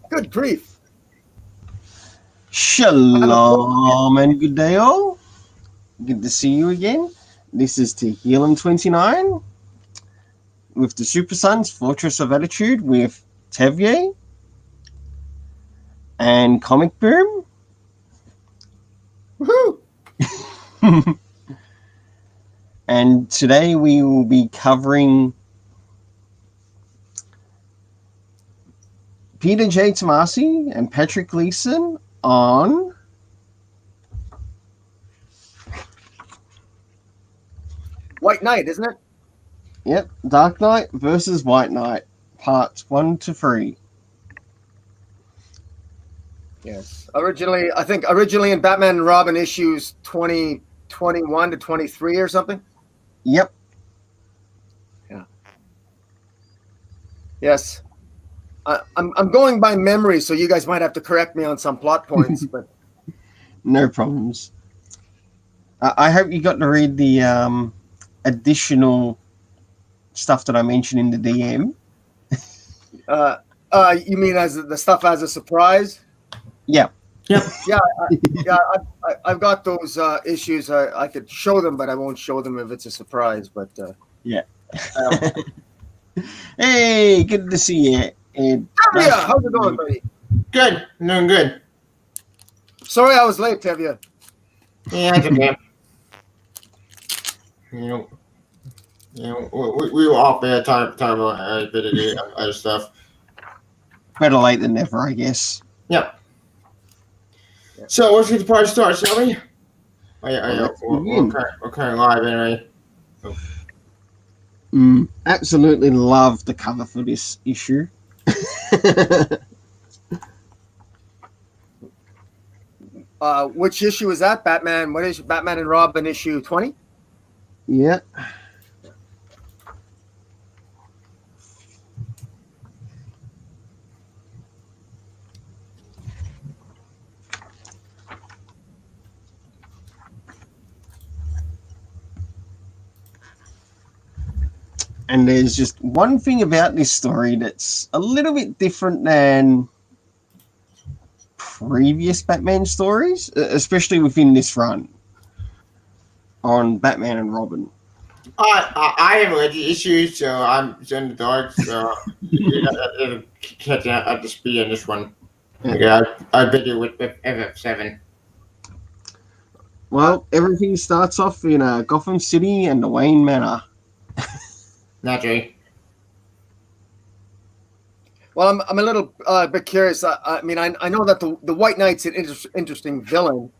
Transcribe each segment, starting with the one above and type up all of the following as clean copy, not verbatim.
Good grief. Shalom and good day all. Good to see you again. This is Tehillim29 with the Super Sons Fortress of Attitude with Tevye and Comic Boom. Woohoo! And today we will be covering Peter J Tomasi and Patrick Gleason on White Knight, isn't it? Yep, Dark Knight versus White Knight, parts 1 to 3. Yes. Originally in Batman and Robin issues 2021 to 23 or something. Yep. Yeah. Yes. I'm going by memory, so you guys might have to correct me on some plot points, but No problems. I hope you got to read the additional stuff that I mentioned in the DM. you mean as the stuff as a surprise? Yeah. Yep. Yeah. I've got those issues. I could show them, but I won't show them if it's a surprise. But Yeah. Hey, good to see you. And Tevya, how's it going, buddy? Good. Doing good. Sorry I was late, Tevya. Yeah, it's okay. You know, we were off there talking about a bit of the other stuff. better late than never, I guess. Yep. So let's get the party started, shall we? We're kind of live anyway. Absolutely love the cover for this issue. Which issue is that? Batman? What is Batman and Robin issue 20? Yeah. And there's just one thing about this story that's a little bit different than previous Batman stories, especially within this run on Batman and Robin. I haven't read the issues, so I'm in the dark. So it'll catch up to speed on this one. Yeah, I've been here with FF7. Well, everything starts off in Gotham City and the Wayne Manor. Naturally. Well, I'm a little bit curious. I mean, I know that the White Knight's an interesting villain.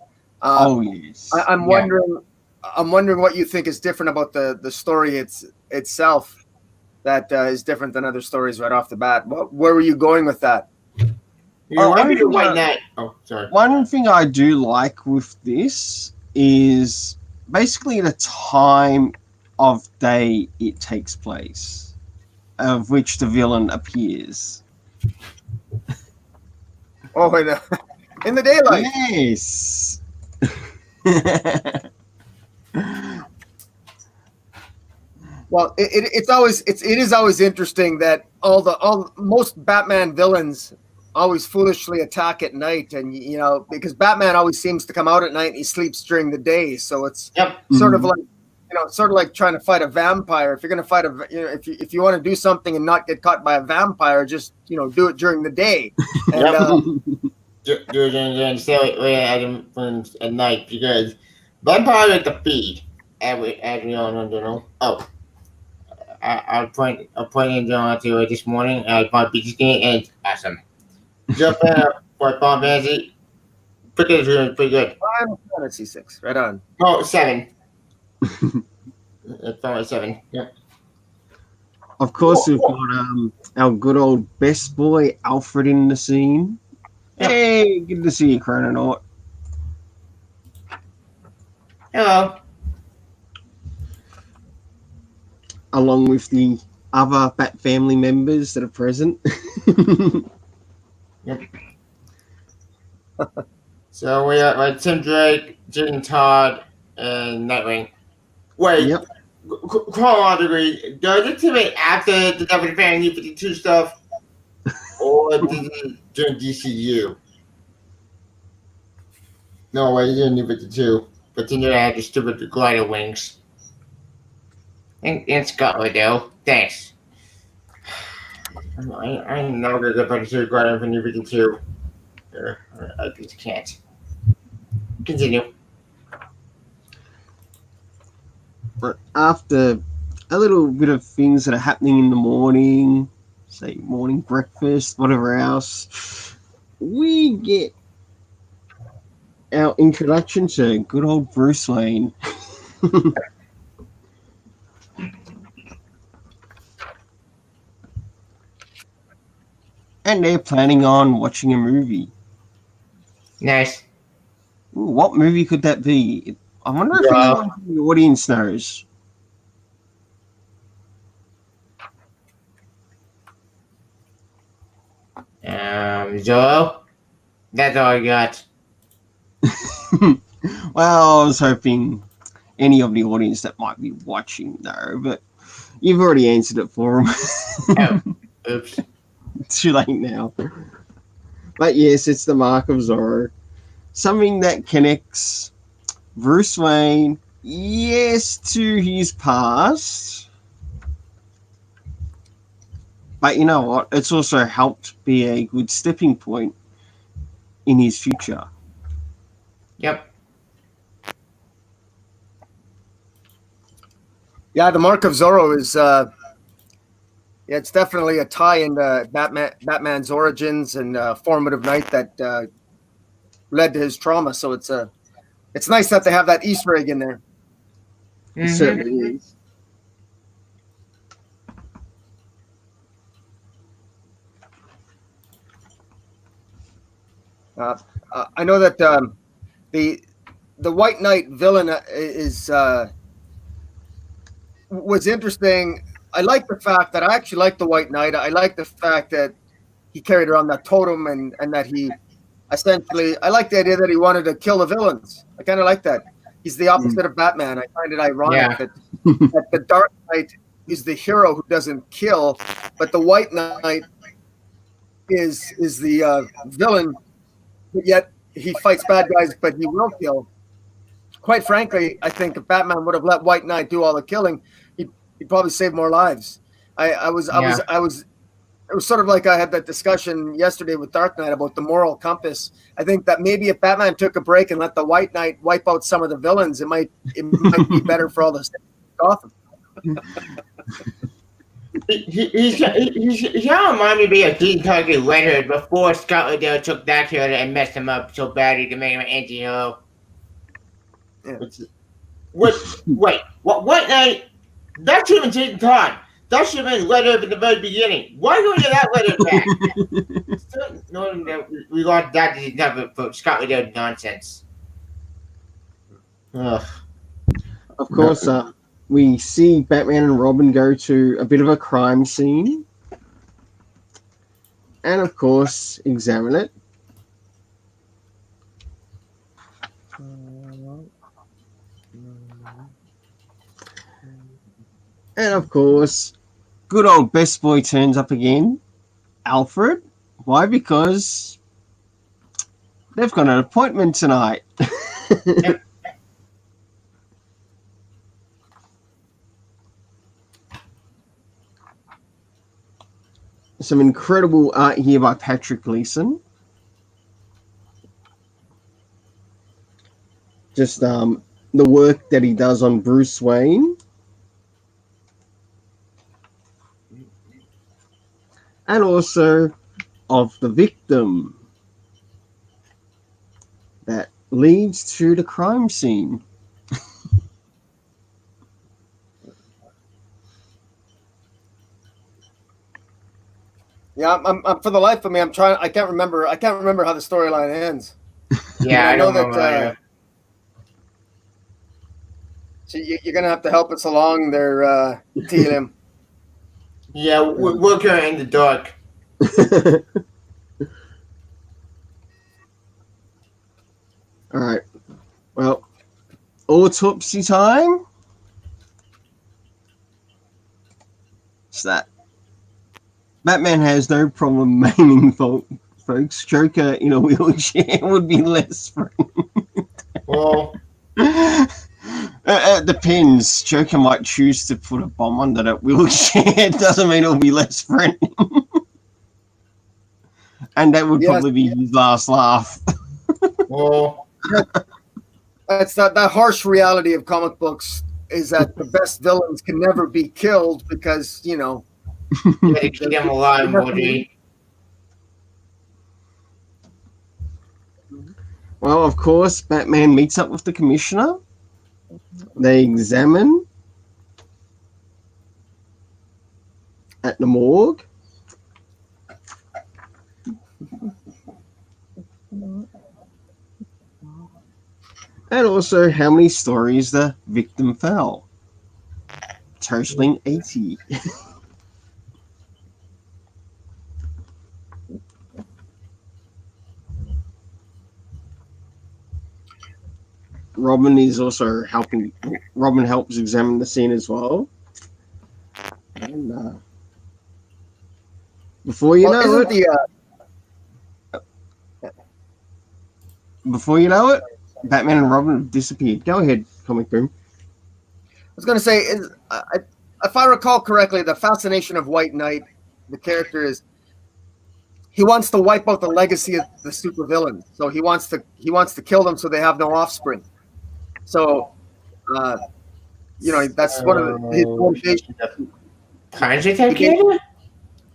Oh yes. I'm wondering what you think is different about the story itself that is different than other stories right off the bat. Where were you going with that? You're White Knight. Oh, sorry. One thing I do like with this is basically the time of day it takes place, of which the villain appears. Oh, in the daylight. Yes. Well, it is always interesting that most Batman villains always foolishly attack at night, and because Batman always seems to come out at night and he sleeps during the day, so it's sort of like trying to fight a vampire. If you're going to fight if you want to do something and not get caught by a vampire, just do it during the day. And, do it during the day and stay away at night, because vampires like to feed, as we all know. Oh, I pointed John to it this morning. I bought beach game and it's awesome. Jump in for Final Fantasy. Pretty good. Final Fantasy 6, right on. Oh, 7. It's only 7. Yeah. Of course, we've got our good old best boy Alfred in the scene. Yeah. Hey, good to see you, Chrononaut. Hello. Along with the other Bat family members that are present. Yep. So we got Tim Drake, Jason Todd, and Nightwing. Wait, Yep. Chronologically, does it come after the Devil Fan New 52 stuff? Or did he join DCU? No, wait, he didn't leave it to two. But then you had the stupid glider wings. And Scotland, though. Thanks. I'm never gonna get back to the glider when you leave it to two. I just can't. Continue. But after a little bit of things that are happening in the morning, say morning breakfast, whatever else, we get our introduction to good old Bruce Wayne. And they're planning on watching a movie. Nice. Ooh, what movie could that be? I wonder if Yeah. anyone in the audience knows. Joel? That's all I got. Well, I was hoping any of the audience that might be watching know, but you've already answered it for them. Oh, oops. Too late now. But yes, it's the Mark of Zorro. Something that connects Bruce Wayne, yes, to his past. But you know what? It's also helped be a good stepping point in his future. Yep. Yeah, the Mark of Zorro is it's definitely a tie into Batman's origins and formative night that led to his trauma. So it's nice that they have that Easter egg in there. It certainly is. I know that the White Knight villain was interesting. I like the fact that I actually like the White Knight. I like the fact that he carried around that totem and that he essentially. I like the idea that he wanted to kill the villains. I kind of like that. He's the opposite of Batman. I find it ironic that the Dark Knight is the hero who doesn't kill, but the White Knight is the villain. But yet he fights bad guys, but he will kill. Quite frankly, I think if Batman would have let White Knight do all the killing, he'd probably save more lives. It was sort of like I had that discussion yesterday with Dark Knight about the moral compass. I think that maybe if Batman took a break and let the White Knight wipe out some of the villains, it might be better for all the Gotham. He's trying to remind me to be a King Target Leonard before Scott Liddell took that character and messed him up so badly to make him an anti-hero. Yeah. Wait, what night? That should have been taken time. That should have been Leonard at the very beginning. Why do we get that Leonard back? No, we got that never for Scott Liddell nonsense. Ugh. Of course, we see Batman and Robin go to a bit of a crime scene. And of course, examine it. And of course, good old best boy turns up again. Alfred. Why? Because they've got an appointment tonight. Some incredible art here by Patrick Gleason. Just the work that he does on Bruce Wayne. And also of the victim that leads to the crime scene. Yeah, I'm for the life of me. I'm trying. I can't remember how the storyline ends. Yeah, I know don't that. So you're gonna have to help us along there, TLM. Yeah, we're going in the dark. All right. Well, autopsy time. It's that Batman has no problem maiming folks. Joker in a wheelchair would be less friendly. Well, It depends. Joker might choose to put a bomb under that wheelchair. It doesn't mean it'll be less friendly. And that would probably be his last laugh. well, That's that harsh reality of comic books is that the best villains can never be killed because, you gotta keep them alive, Woody. Well, of course, Batman meets up with the commissioner. They examine at the morgue. And also how many stories the victim fell. Totaling 80. Robin is also helping. Robin helps examine the scene as well. And before you know it, Batman and Robin have disappeared. Go ahead, Comic Boom. I was going to say, if I recall correctly, the fascination of White Knight, the character is he wants to wipe out the legacy of the supervillain. So he wants to kill them so they have no offspring. So, that's one of his motivations.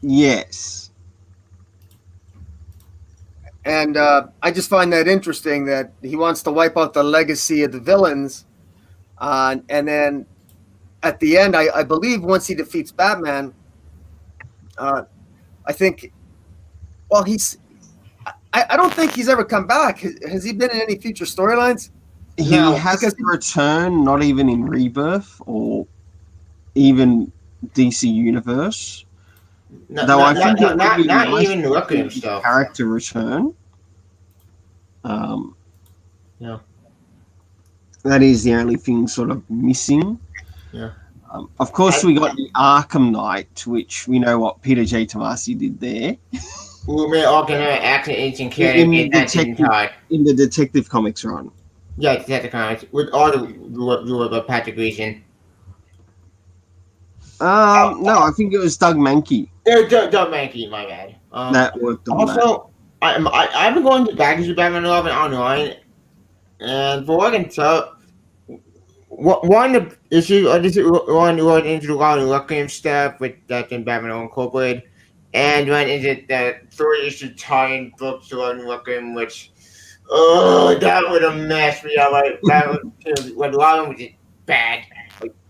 Yes. And I just find that interesting that he wants to wipe out the legacy of the villains. And then at the end, I believe once he defeats Batman, I think, well, I don't think he's ever come back. Has he been in any future storylines? He hasn't returned, not even in Rebirth or even DC Universe. I think it would be nice even looking stuff. Character return. Yeah. That is the only thing sort of missing. Yeah. Of course, we got the Arkham Knight, which we know what Peter J Tomasi did there. We may all get an acting agent in the Detective Comics run. Yeah, Detective Comics with all the Patrick Grayson. No, I think it was Doug Mankey. Doug Mankey, my bad. That worked on also, that. I've been going to back to Batman 11 online, and for what I can tell, one of the issues, one went into a lot of looking stuff with that in Batman Incorporated, and went into the 3-issue tie-in books to looking, which, that would have messed me up. Like, that was, when a lot of them was just bad.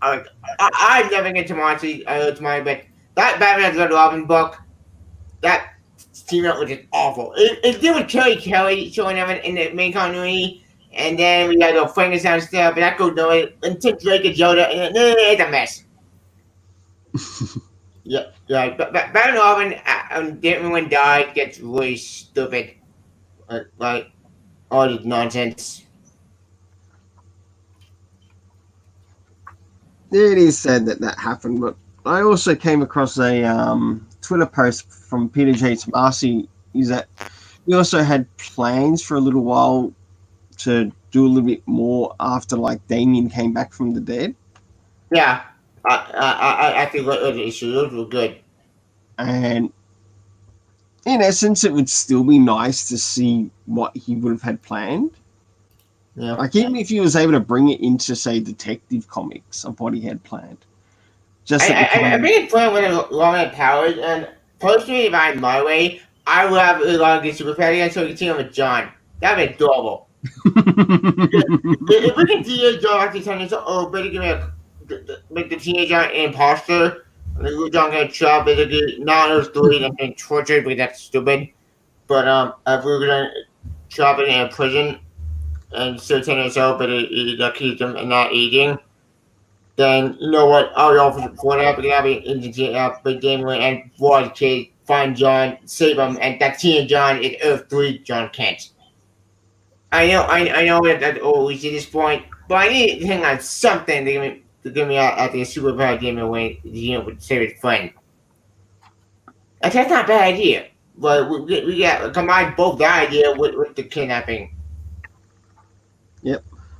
I've never get Tomasi, but that Batman Red Robin book, that team up was just awful. It did with Kelly showing them in the main continuity, and then we got the Frankenstein stuff, and that goes nowhere until Drake and Yoda, and it's a mess. Yeah. Batman Robin, when died, gets really stupid. Like, all this nonsense. It is sad that happened, but I also came across a Twitter post from Peter J Tomasi. Is that he also had plans for a little while to do a little bit more after, like, Damian came back from the dead. Yeah, I think the issues were good. And in essence, it would still be nice to see what he would have had planned. Yeah. Like, even if he was able to bring it into, say, Detective Comics of what he had planned. Just I think it's playing with long powers, and personally, if I'm my way, I would have a lot of good super fatty so we can see him with John. That'd be adorable. If we can see John actually turn into make the teenager an imposter, and the John gonna try basically not those three that being tortured because that's stupid. But if we were gonna trap it in a prison and still turn it out, but it keeps them not eating, then you know what? I'll go for that because I'll be in big game and Ward Kid find John, save him, and that Teen John is Earth 3 John Kent. I know that we see this point, but I need to hang on something to give me at the super power game away, with save his friend. That's not a bad idea. But we got combine both the idea with the kidnapping.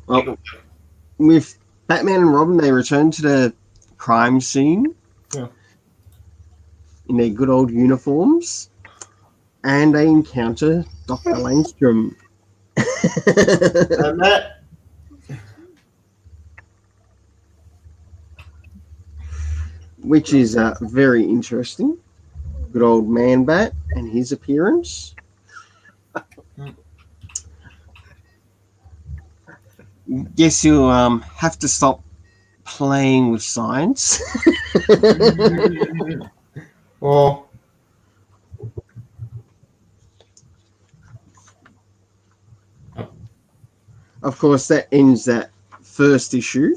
Well, with Batman and Robin, they return to the crime scene Yeah. in their good old uniforms, and they encounter Dr. Langstrom. And that, Which is very interesting. Good old Man Bat and his appearance. Guess you'll have to stop playing with science. well, Of course, that ends that first issue.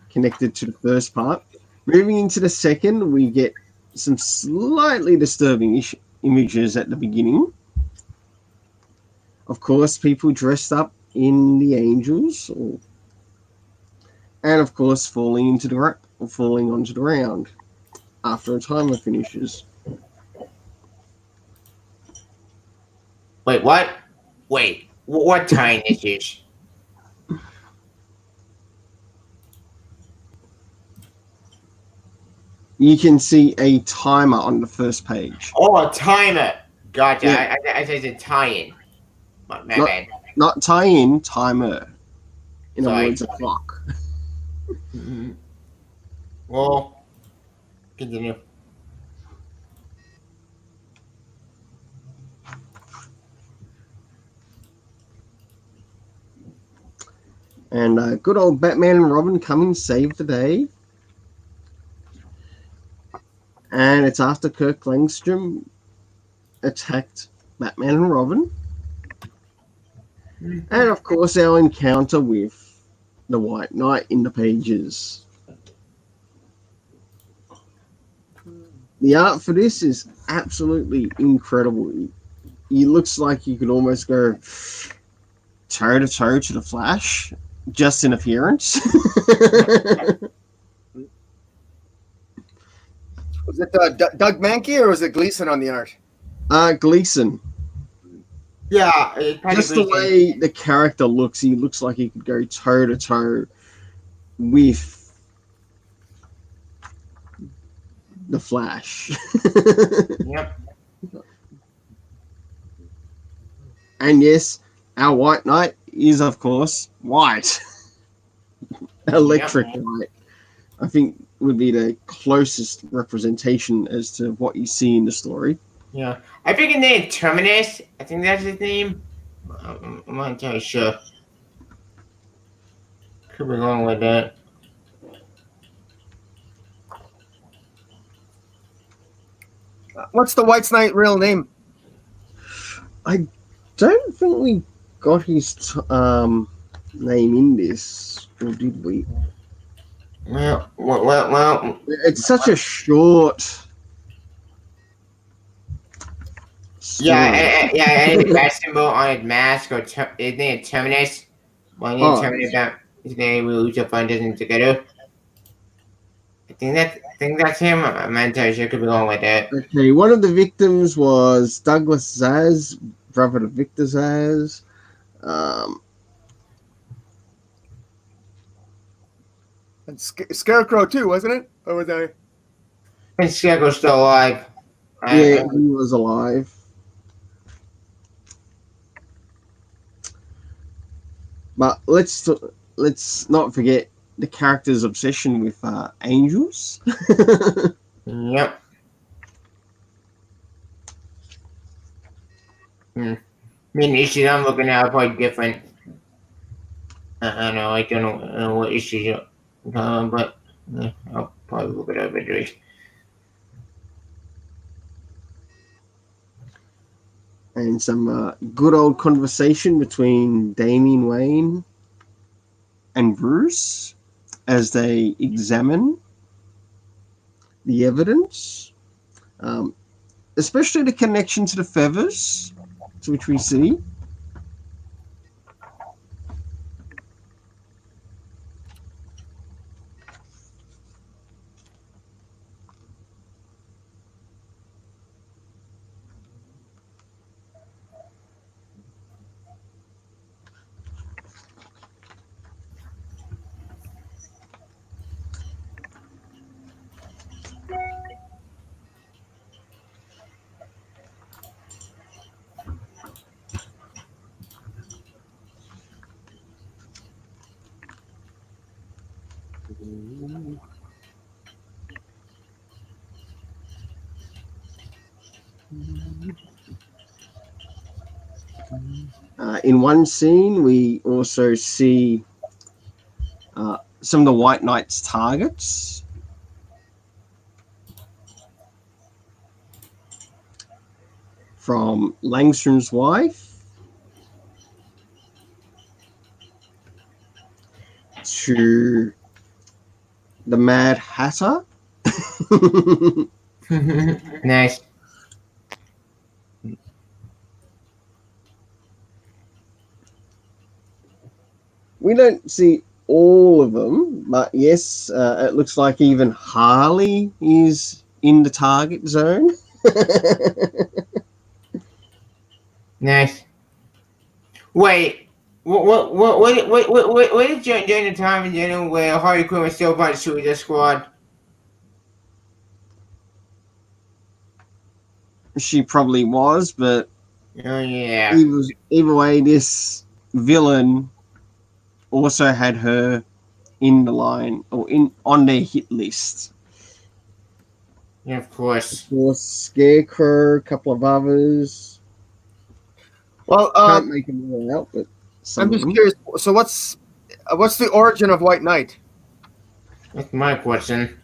Connected to the first part. Moving into the second, we get some slightly disturbing images at the beginning. Of course, people dressed up in the angels, and of course, falling onto the ground after a timer finishes. wait, what? Wait, what time is this? You can see a timer on the first page. Oh, a timer. Gotcha. Yeah. I said it's a tie-in. My Not- bad. Not tie-in, timer. In other Sorry. words, a clock. Well, continue. And good old Batman and Robin come and save the day. And it's after Kirk Langstrom attacked Batman and Robin. And of course, our encounter with the White Knight in the pages. The art for this is absolutely incredible. He looks like he could almost go toe to toe to the Flash, just in appearance. Was it Doug Mankey or was it Gleason on the art? Gleason. Yeah, it's Just the way the character looks, he looks like he could go toe to toe with the Flash. Yep. And yes, our White Knight is, of course, white. Electric white. I think would be the closest representation as to what you see in the story. Yeah. I think his name is Terminus. I think that's his name. I'm not entirely sure. Could be wrong with that. What's the White Knight real name? I don't think we got his name in this, or did we? Well. It's such a short. Yeah, I think that symbol on his mask or his name is Terminus. One name Terminus about his name we lose your fund isn't together. I think that's him. I'm not entirely sure. Could be wrong with that. Okay, one of the victims was Douglas Zaz, brother to Victor Zaz. And Scarecrow too, wasn't it? Or was I? And Scarecrow's still alive. Yeah, he was alive. But let's not forget the character's obsession with angels. Yep. I mean, issues I'm looking at are quite different. I don't know what issues are, but I'll probably look it up anyway. And some good old conversation between Damian Wayne and Bruce as they examine the evidence, especially the connection to the feathers, to which we see. In one scene, we also see some of the White Knight's targets. From Langstrom's wife to the Mad Hatter. Nice. We don't see all of them, but yes, it looks like even Harley is in the target zone. Nice. Wait, what is during the time in general where Harley Quinn was still part of Suicide Squad? She probably was, but Oh yeah. either way, this villain also had her in the line or on their hit list. Yeah, of course. Of course, Scarecrow, a couple of others. Well, Can't make them all out, but I'm just curious. So what's the origin of White Knight? That's my question.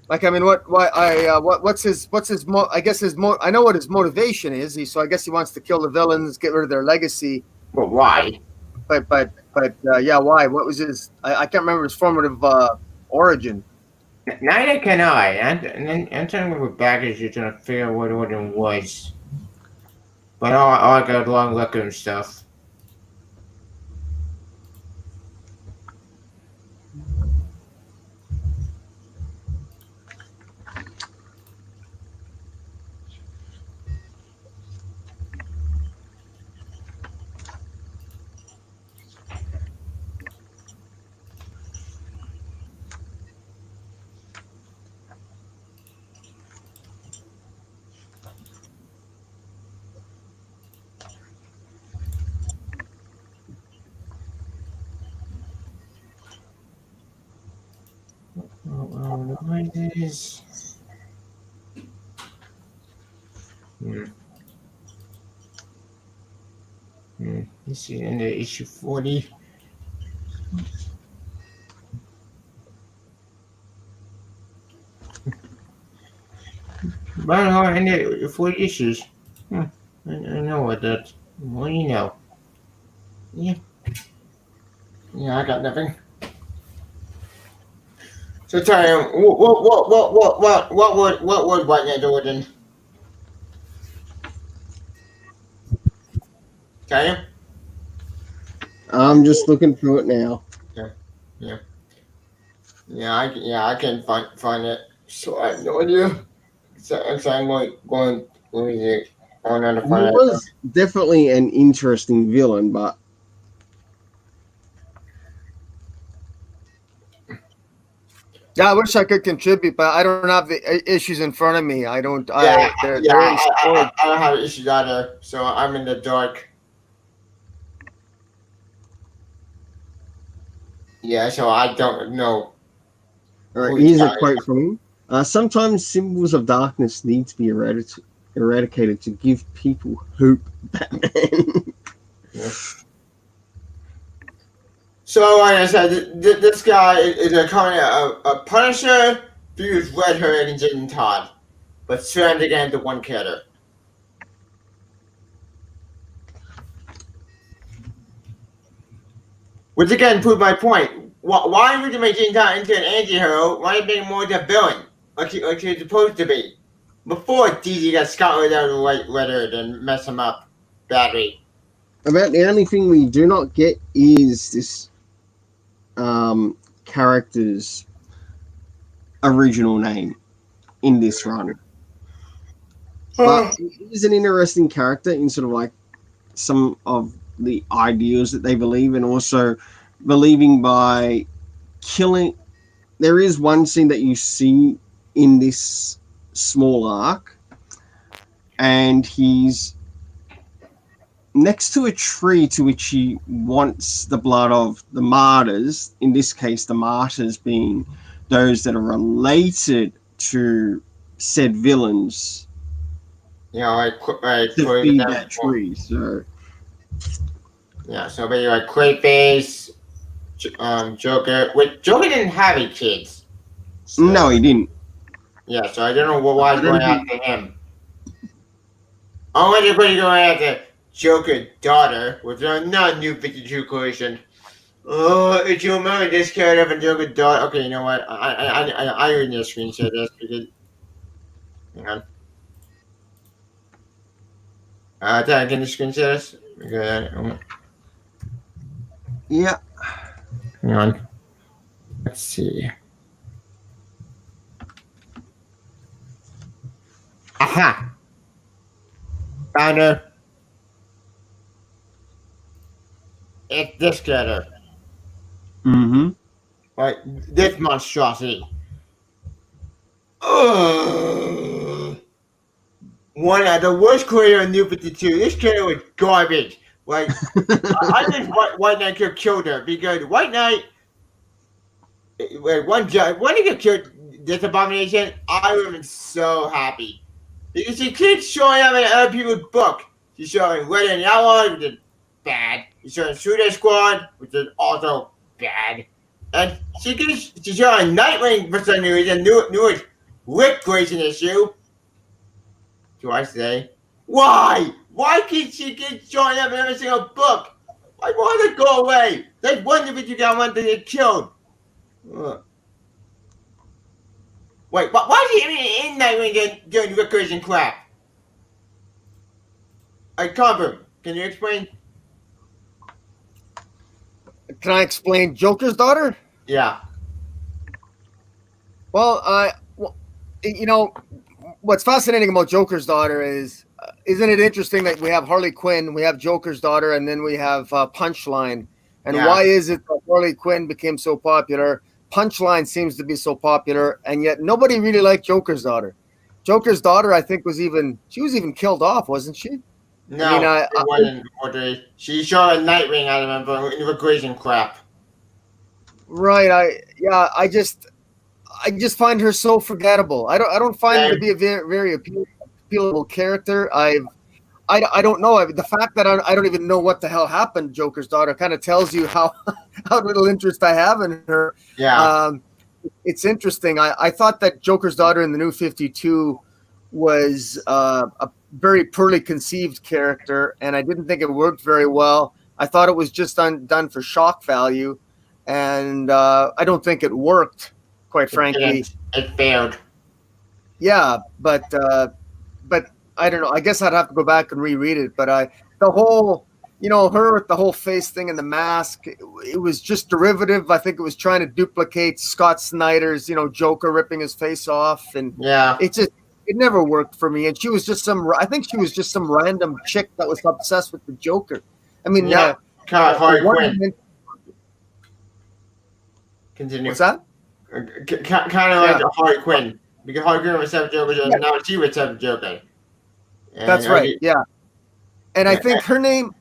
Like, I mean, what's his I guess I know what his motivation is. So I guess he wants to kill the villains, get rid of their legacy. But why? But yeah, why? What was his? I can't remember his formative origin. Neither can I. I'm trying to go back as you're trying to figure out what it was. But I got a long look and stuff. What is? This is in the issue 40. But in the 40 issues. I know what that. What do you know? Yeah. Yeah, I got nothing. So tell him what would White Knight do then? Tell him. I'm just looking through it now. Yeah, I can't find it. So I have no idea. So I'm going on to He find it. was definitely an interesting villain, but Yeah, I wish I could contribute, but I don't have the issues in front of me. I don't. I They're don't have issues either, so I'm in the dark. Yeah, so I don't know. all right, here's a quote from him. Sometimes symbols of darkness need to be eradicated to give people hope, Batman. Yeah. So, like I said, this guy is a Punisher, fused Red Hood and Jason Todd, but slammed again into one character. Which again proved my point. Why would you make Jason Todd into an anti-hero? Why you make him more the villain, like he's supposed to be? Before DZ got scouted out of the Red Hood and messed him up badly. About the only thing we do not get is this character's original name in this run. But he is an interesting character in sort of like some of the ideals that they believe, and also believing by killing. There is one scene that you see in this small arc, and he's next to a tree to which he wants the blood of the martyrs, in this case the martyrs being those that are related to said villains like to feed that tree. So yeah, so maybe like Clayface, Joker. Wait, Joker didn't have any kids. So, no, he didn't. Yeah, so I don't know why he's going after him. Only going after Joker's daughter, which is not a new 52 collision. Oh, if you remember this character from Joker's daughter, okay, you know what? I already need to screenshot this because. Hang on. Can you screenshot this? Yeah. Hang on. Let's see. Aha! Found her. It's this character. Mm-hmm. Right, this monstrosity. Ugh. One of the worst creator in New 52. This character was garbage. Like, I think White Knight could have killed her because White Knight, when he could kill this abomination, I would have been so happy. Because she keeps showing up in other people's book. She's showing Red and Yellow, which is bad. She's showing Suicide Squad, which is also bad. And she's showing Nightwing for some reason, newest Rick Grayson issue. Do I say? Why? Why can't she keep showing up in every single book? I want to go away. There's one of you got one to get killed. Ugh. Wait, why is he in Nightwing doing Rick Grayson crap? I confirm. Can you explain? Can I explain Joker's daughter? Yeah. Well, you know, what's fascinating about Joker's daughter is, isn't it interesting that we have Harley Quinn, we have Joker's daughter, and then we have Punchline. And why is it that Harley Quinn became so popular? Punchline seems to be so popular, and yet nobody really liked Joker's daughter. Joker's daughter, I think, was even killed off, wasn't she? No, it wasn't. She showed a Nightwing, I remember, Rick Grayson crap. Right. I just find her so forgettable. I don't find her to be a very, very appealable character. I don't know. The fact that I don't even know what the hell happened to Joker's daughter kind of tells you how little interest I have in her. Yeah. It's interesting. I thought that Joker's daughter in the New 52 was a very poorly conceived character, and I didn't think it worked very well. I thought it was just done for shock value, and I don't think it worked, quite frankly. It failed. Yeah, but I don't know. I guess I'd have to go back and reread it. But the whole, her with the whole face thing and the mask, it was just derivative. I think it was trying to duplicate Scott Snyder's, Joker ripping his face off, and it never worked for me. And she was just I think she was just some random chick that was obsessed with the Joker. I mean, kind of Harley Quinn. Continue. What's that? Kind of like Harley Quinn, because Harley Quinn was seven Jokers, and now she was seven Joker. That's right. Yeah, and I think her name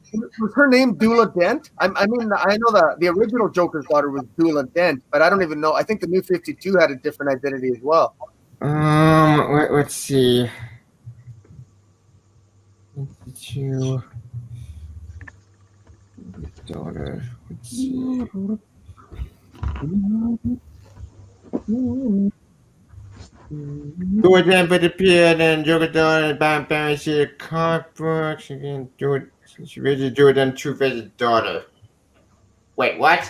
Dula Dent. I mean, I know the original Joker's daughter was Dula Dent, but I don't even know. I think the New 52 had a different identity as well. Let's see. 52 daughter. Let's see. Do it then, but appeared and Joker daughter, Bam Bam, she a comic book. She can do it. She really do it then. Two-Face's daughter. Wait, what?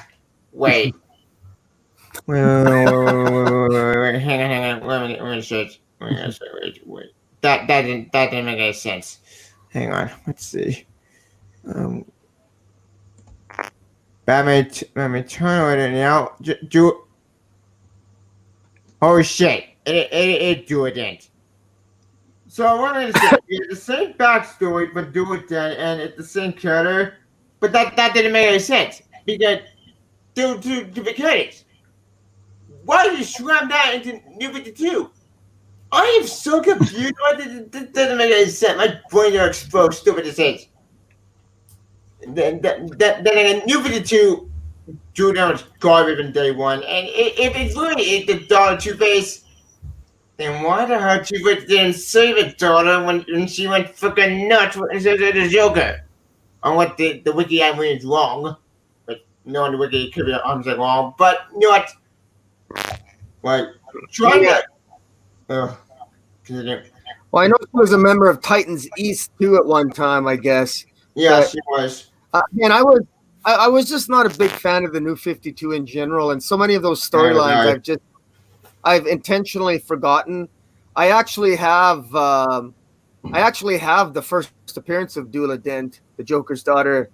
Wait. Wait. Hang on. Let me search. Wait. That didn't make any sense. Hang on. Let's see. Batman turn it now. Oh shit! It do it then. So I wanted to say it's the same backstory, but do it then, and it's the same character. But that didn't make any sense because to mechanics. Why did you slam that into New 52? I am so confused. This doesn't make any sense. My brain are exposed. Stupid this is. Then New 52 Junior's garbage in day one. And if it's really the daughter Two-Face, then why the hell Two-Face didn't save his daughter when she went freaking nuts instead of the Joker? On what the wiki I mean is wrong. But knowing the wiki could be 100% wrong. But you know what? Like, trying to. Continue. Well, I know she was a member of Titans East too at one time, I guess. Yeah, But- she was. And I was just not a big fan of the New 52 in general, and so many of those storylines Right. I've intentionally forgotten. I actually have the first appearance of Dula Dent, the Joker's daughter,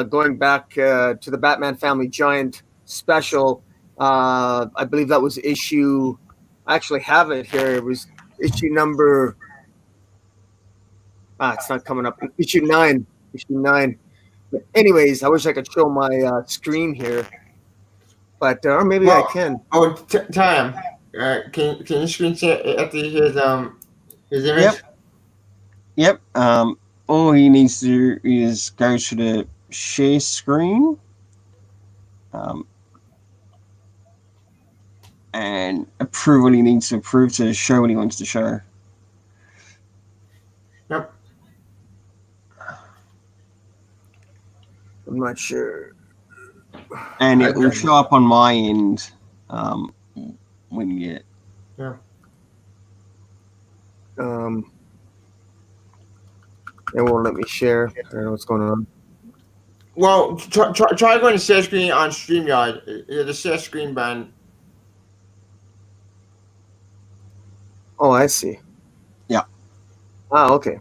going back to the Batman Family Giant special. I believe that was issue. I actually have it here. It was issue number. It's not coming up. Issue 9. Issue 9. But anyways, I wish I could show my screen here, but or maybe I can. Oh, Tom, can you screen share his image? Yep. All he needs to do is go to the share screen. And approve what he needs to approve to show what he wants to show. Yep. I'm not sure. And it will show up on my end when you get it. Yeah. It won't let me share. I don't know what's going on. Well, try going to share screen on StreamYard. The share screen button. Oh, I see. Yeah. Oh, okay.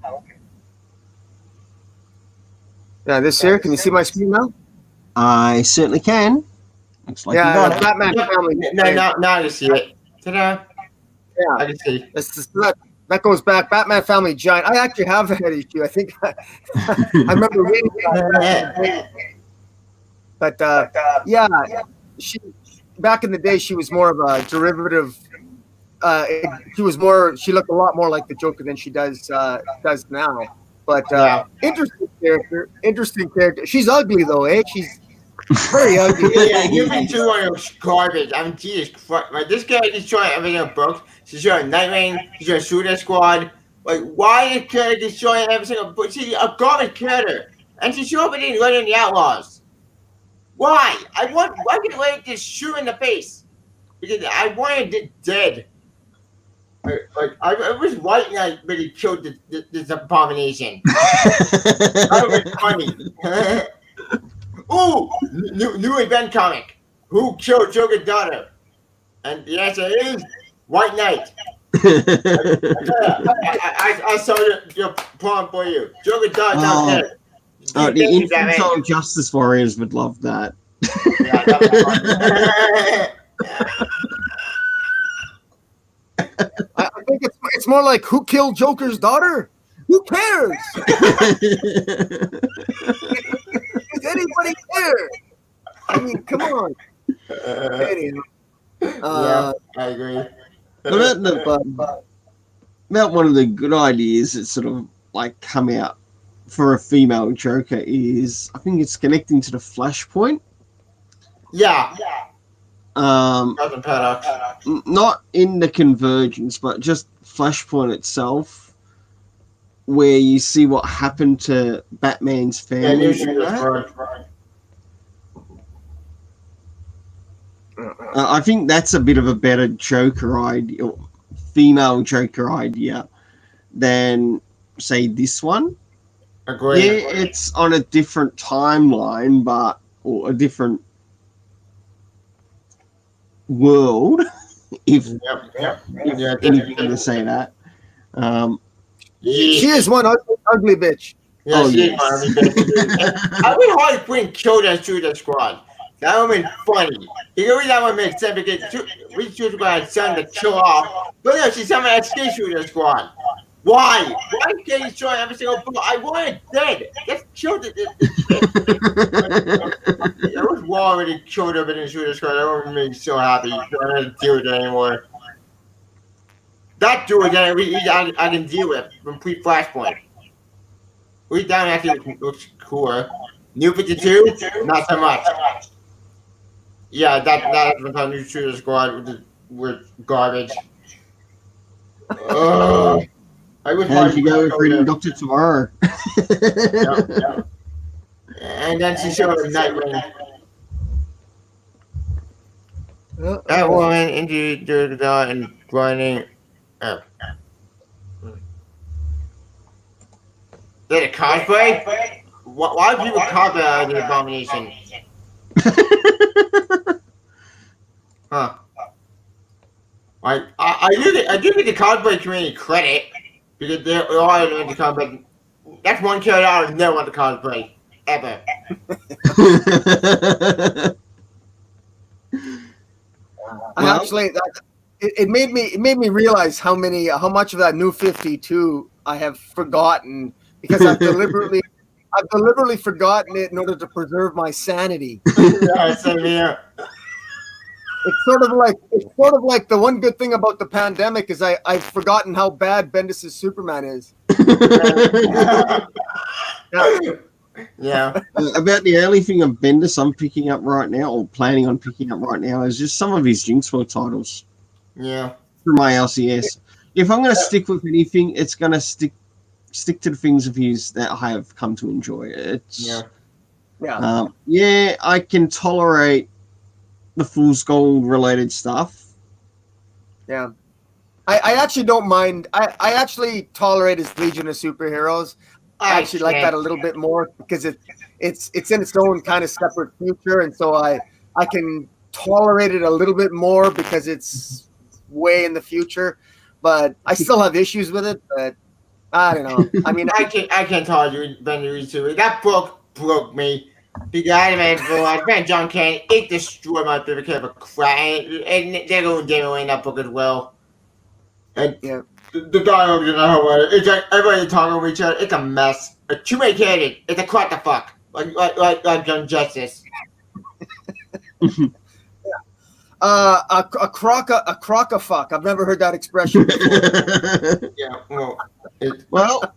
Yeah, this here. Can you see my screen now? I certainly can. Looks like you got it. Batman Family. Now I can see it. Ta-da. Yeah. I can see. That goes back. Batman Family Giant. I actually have that issue. I think I remember reading that. But yeah, she back in the day she was more of a derivative. She looked a lot more like the Joker than she does now. But interesting character. She's ugly though, eh? She's very ugly. Yeah, you've been too on garbage. I mean, Jesus Christ. Like, this guy is showing everything in books. She's showing Nightwing. She's showing Suicide Squad. Like, why is character destroying every single book? She's a garbage character. And she's showing everything right in the Outlaws. Why? Why can't I just shoot in the face? Because I wanted it dead. Like I was White Knight really killed this abomination. That would be funny. Ooh, new event comic. Who killed Joker's daughter? And the answer is White Knight. I saw your poem for you. Joker's daughter's out there. The infantile Justice Warriors would love that. Yeah, that was I think it's more like who killed Joker's daughter? Who cares? Does anybody care? I mean, come on. Anyway, yeah, I agree. About one of the good ideas that sort of like come out for a female Joker is I think it's connecting to the Flashpoint. Yeah. Not in the Convergence, but just Flashpoint itself, where you see what happened to Batman's family. I think that's a bit of a better Joker idea, female Joker idea, than say this one. Agreed. Yeah, it's on a different timeline, or a different world, if anything to say that. she is one ugly bitch. Yeah, she is one ugly bitch. I would Harley Quinn kill that Suicide Squad. That would have been funny. The only that would make sense because Suicide Squad had something to kill off. But no, she's something that escaped Suicide Squad. Why? Why can't you destroy every single book? I want it dead. Just kill it. I was already killed over in Suicide Squad. That would make me so happy. I don't have to deal with it anymore. That dude I can deal with from pre-Flashpoint. We down actually looks cooler. New 52, not so much. Yeah, that was on New Shooter Squad with garbage. I was How'd hard you to go with go reading there. Doctor Tomorrow? Yeah. And then she showed him Nightwing. That woman into the door and running. Oh. Did it cosplay? Why do people cosplay the Abomination? Huh. I do give the cosplay community credit because they're all into cosplay. That's one character I would never want to cosplay ever. Well- Actually, it made me realize how much of that New 52 I have forgotten because I've deliberately forgotten it in order to preserve my sanity. Yeah, same here. It's sort of like the one good thing about the pandemic is I've forgotten how bad Bendis' Superman is. Yeah. About the only thing of Bendis I'm picking up right now, or planning on picking up right now, is just some of his Jinx World titles Yeah. through my LCS. If I'm going to stick with anything, it's going to stick to the things of his that I have come to enjoy. It's Yeah. I can tolerate the Fool's Gold related stuff. Yeah. I actually don't mind. I actually tolerate his Legion of Superheroes. I actually like that a little bit more because it's in its own kind of separate future, and so I can tolerate it a little bit more because it's way in the future. But I still have issues with it. But I don't know. I mean, I can't tolerate Bender too. That book broke me. The guy man, Ben John Kane, it destroyed my favorite character crap, and they're going to demo in that book as well. And yeah. the dialogue is not how it's like everybody talking over each other. It's a mess. Too many characters. It's a crap the fuck. Like John Justice. A crock of fuck. I've never heard that expression before. Yeah. Well,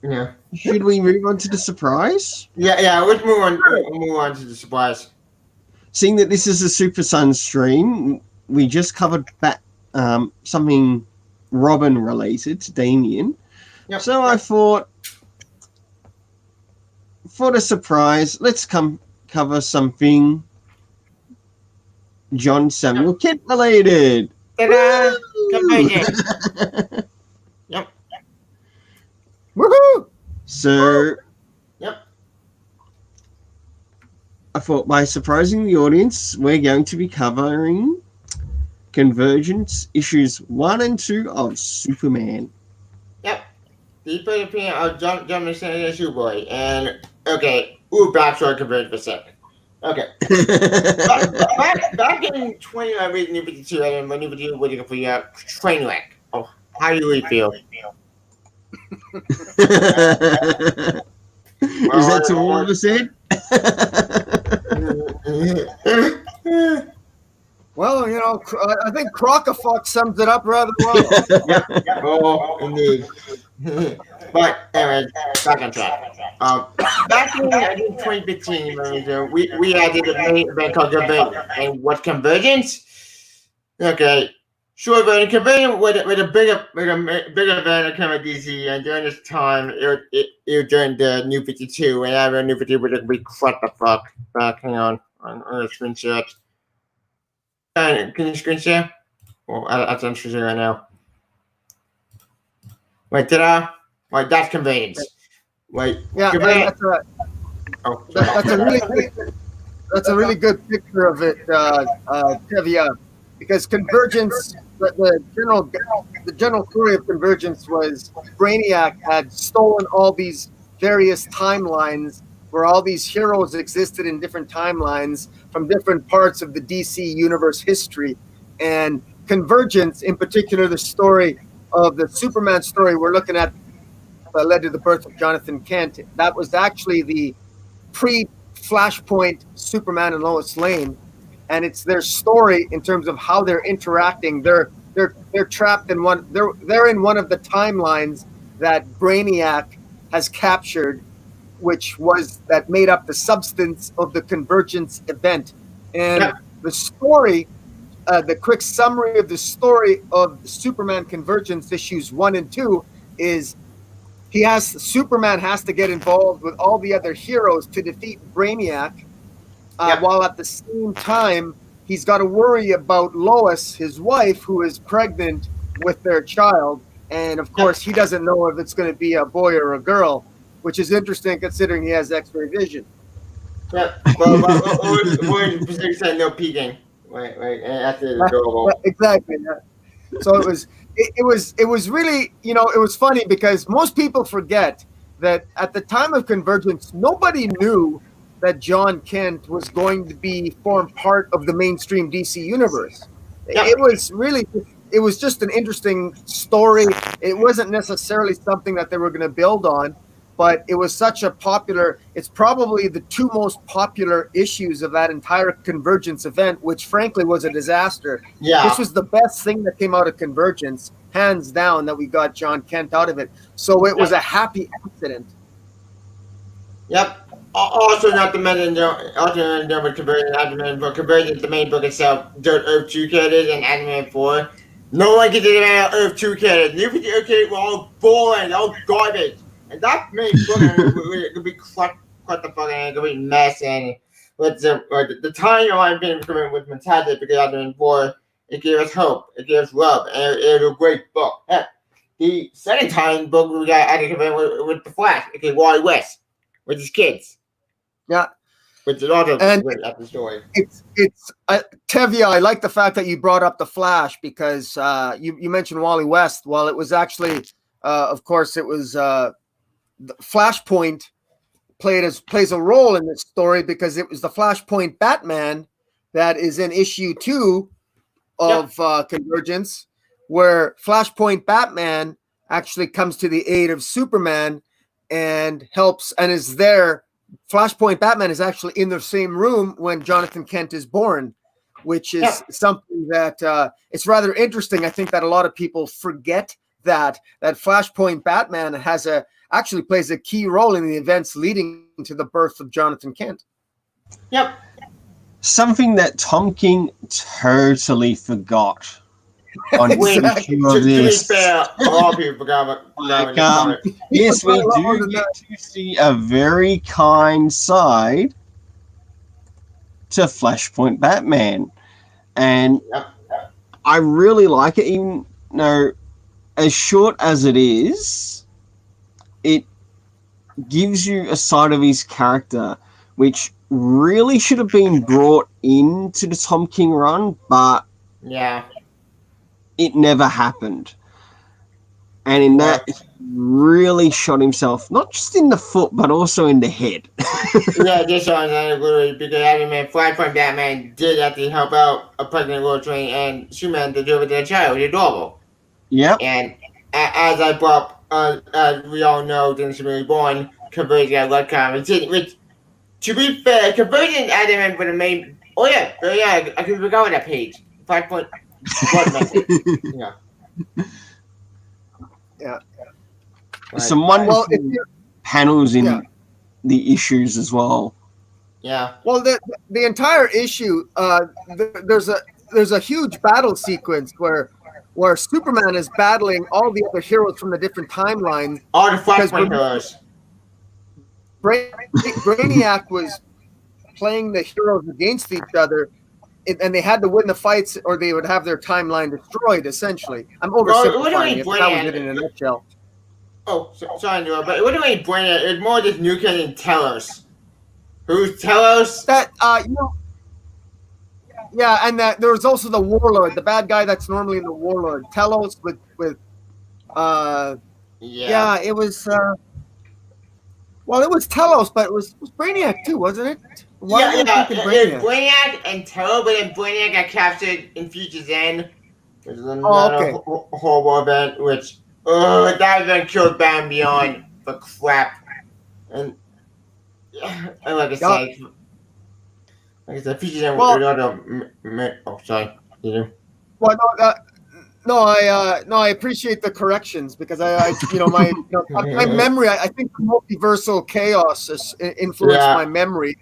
yeah. Should we move on to the surprise? Yeah. Let's move on. Move on to the surprise. Seeing that this is a Super Sun stream, we just covered something Robin related to Damian. Yep. So I thought, for the surprise, let's cover something John Samuel Kent related. Ta-da! Conversion. Yep. Woohoo! So, Yep. I thought by surprising the audience, we're going to be covering Convergence issues 1 and 2 of Superman. Yep. The first opinion of John McStanley and Shoeboy. And, okay, backstory Convergence for a second. Okay. back in 20, I read New 52, and when New 52 was looking for your train wreck. Oh, how do you really feel? Is that to all of us, Ed? Well, I think Crockafuck sums it up rather well. Yeah. Oh, indeed. But anyway, back on track. Back in I think 2015, we added a main event called Convergence. And what's Convergence? Okay, sure, but Convergence with a bigger event that came at DC, and during this time, it was during the New 52, and I read New 52 would be what the fuck. Hang on the screen share. Can you screen share? Well, that's interesting right now. Wait, Wait, that's Convergence. Wait, Yeah, Convergence. That's a really good picture of it, Tevia, because Convergence, the general story of Convergence was Brainiac had stolen all these various timelines where all these heroes existed in different timelines from different parts of the DC universe history, and Convergence, in particular, the story of the Superman story we're looking at that led to the birth of Jonathan Kent. That was actually the pre-Flashpoint Superman and Lois Lane, and it's their story in terms of how they're interacting. They're trapped in one. They're in one of the timelines that Brainiac has captured, which was that made up the substance of the Convergence event. And Yep. the story, the quick summary of the story of Superman Convergence issues 1 and 2 is Superman has to get involved with all the other heroes to defeat Brainiac, Yep. while at the same time he's got to worry about Lois, his wife, who is pregnant with their child, and of course he doesn't know if it's going to be a boy or a girl, which is interesting considering he has X-ray vision. Yep. But we're Pacific said no peeking. Right. And that's adorable. Exactly. Yeah. So it was really, it was funny because most people forget that at the time of Convergence, nobody knew that John Kent was going to form part of the mainstream DC universe. Yep. It was just an interesting story. It wasn't necessarily something that they were going to build on, but it was such a popular, it's probably the 2 most popular issues of that entire Convergence event, which frankly was a disaster. Yeah. This was the best thing that came out of Convergence, hands down, that we got John Kent out of it. So it was a happy accident. Yep. Also, not to mention, with Convergence, the main book itself, Dirt Earth 2 characters and Animal 4. No one can do the Earth 2 characters. New characters were all boring, all garbage. And that main book could be cut the fuck and it could be mess. And with the timeline being coming with Fantastic because Animal 4, it gave us hope, it gave us love, and it was a great book. Heck, the second time book we got at the with the Flash, okay, Wally West, with his kids. Yeah. Which is also And great at the story. It's Tevya, I like the fact that you brought up the Flash because you mentioned Wally West. Well, it was actually, of course, it was Flashpoint plays a role in this story because it was the Flashpoint Batman that is in issue 2 of Convergence, where Flashpoint Batman actually comes to the aid of Superman and helps and is there. Flashpoint Batman is actually in the same room when Jonathan Kent is born, which is something that it's rather interesting. I think that a lot of people forget that Flashpoint Batman actually plays a key role in the events leading to the birth of Jonathan Kent. Yep. Something that Tom King totally forgot on Exactly. issue of this. To be fair, a lot of people forgot about Yes, we do get to see a very kind side to Flashpoint Batman. And I really like it, even though as short as it is, it gives you a side of his character which really should have been brought into the Tom King run, but it never happened. And in that, he really shot himself, not just in the foot, but also in the head. Just on that, literally, because Flashpoint Batman did have to help out a pregnant Lois Lane and Superman to do with their child, which is adorable. Yep. And as I brought up, as we all know, since she was born, Convergence got blood comics, which, to be fair, Convergence Adam for the main. Oh yeah, I could forget about that page. Flashpoint blood message. Yeah. Some wonderful panels in the issues as well. Yeah. Well, the entire issue, there's a huge battle sequence where Superman is battling all the other heroes from the different timelines. All the Flashpoint heroes. Brainiac was playing the heroes against each other, and they had to win the fights or they would have their timeline destroyed, essentially. I'm oversimplifying it, but that was it in a nutshell. Oh, sorry, Noah, but what do you mean Brainiac? It's more just Nukem and Telos. Who's Telos? That, yeah, and that there was also the Warlord, the bad guy that's normally in the Warlord. Telos with it was, well, it was Telos, but it was Brainiac too, wasn't it? Brainiac and Telos, but then Brainiac got captured in Future's End, which is another horrible event, which, that event killed Batman Beyond for crap. And like I said, Future's End was another. Oh, sorry. You do? Well, I appreciate the corrections because my memory. I think multiversal chaos has influenced my memory,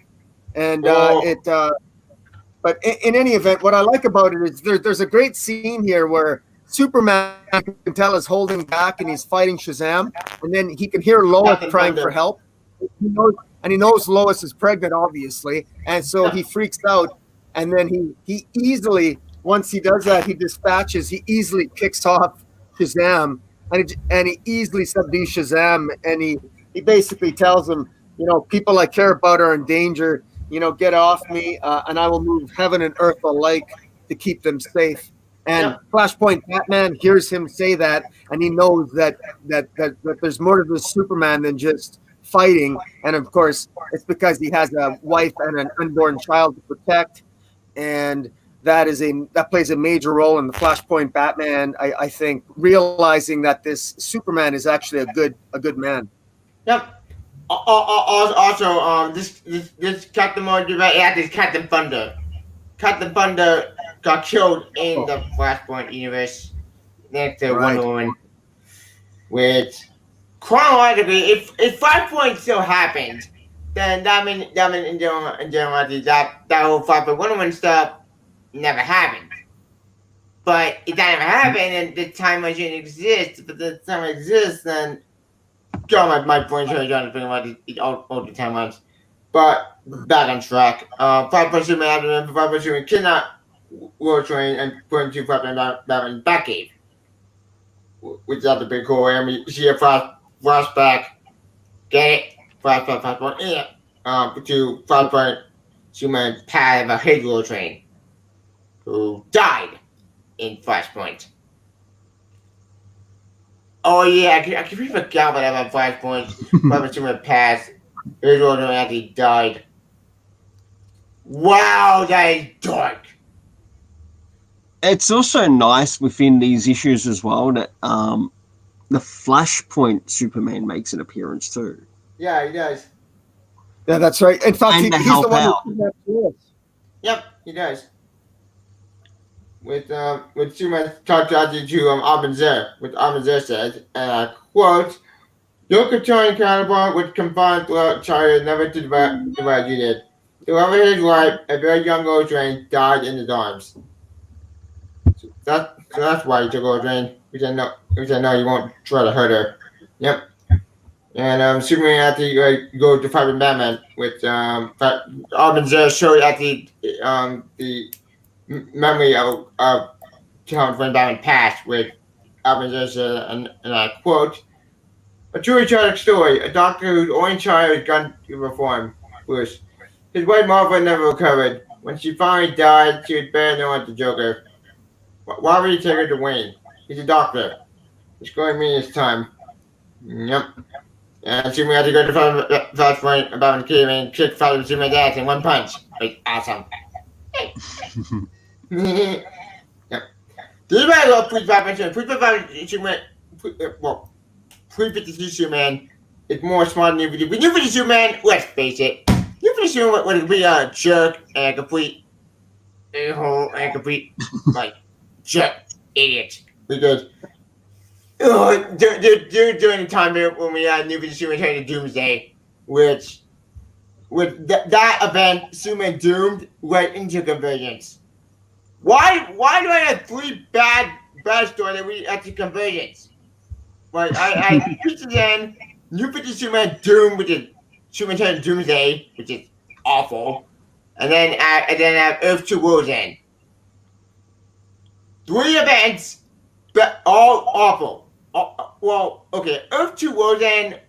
and But in any event, what I like about it is there's a great scene here where Superman, you can tell, is holding back and he's fighting Shazam, and then he can hear Lois Captain crying for Thunder. help. He knows Lois is pregnant, obviously, and so he freaks out. And then he easily, once he does that, he easily kicks off Shazam, and he easily subdues Shazam, and he basically tells him, people I care about are in danger. Get off me, and I will move heaven and earth alike to keep them safe. And Yep. Flashpoint Batman hears him say that, and he knows that there's more to this Superman than just fighting. And of course, it's because he has a wife and an unborn child to protect, and that plays a major role in the Flashpoint Batman. I think realizing that this Superman is actually a good man. Yep. Also, this Captain Marvel, yeah, this Captain Thunder. Captain Thunder got killed in the Flashpoint universe next to Right. Wonder Woman. Which chronologically, if Flashpoint still happened, then that means in generality that whole Flashpoint Wonder Woman stuff never happened. But if that never happened, and the time machine exists, but the time exists, then God, my brain's really trying to think about all the timelines. But back on track. Flashpoint Superman, Flashpoint Superman kidnap World Train and put into Flashpoint Batman's Batcave, which is the big cool. And we see a flashback. Get it? Flashpoint. Yeah. To Flashpoint Superman pad of a Halo train, who died in Flashpoint. Oh yeah, I completely forgot about Flashpoint. Flashpoint Superman passed. Halo train actually died. Wow, that is dark. It's also nice within these issues as well that the Flashpoint Superman makes an appearance too. Yeah, he does. Yeah, that's right. In fact, And to he's help the one out. who kidnapped Lois. Yep, he does. With Superman talked to Abin Zer, which Abin Zer said, and I quote, "Your Katarian counterpart was confined throughout childhood, never to divide you did. Throughout his life, a very young Old-Train died in his arms. So that's why he took Old-Train. Which I know you won't try to hurt her. Yep. And Superman had to go to fight with Batman, which Abin Zer showed at the memory of Tom when Batman passed with Abin Zer said, and I quote, "A truly tragic story. A doctor whose only child had gone to reform, Bruce. His wife Martha never recovered. When she finally died, she was better known as the Joker. Why would he take her to Wayne? He's a doctor. It's going to mean his time." Yep. And Superman had to go to Flashpoint about the cave and kick Superman's ass in one punch. Like, awesome. Yep. This is why I love Pre-52 Superman. Pre-52 Superman is more smart than New 52. But New 52 Superman, let's face it, New 52 Superman would be a jerk and a complete a-hole and a complete, jerk idiot. Because during the time when we had New 52 Superman turned to Doomsday, which with that event, Superman doomed right into Convergence. Why do I have three bad stories that we at the Convergence? Like I picture then New 52 Superman Doom, which is Superman turned to Doomsday, which is awful, and then I have Earth 2 Worlds End. Three events, but all awful. Well, okay, Earth 2 Worlds End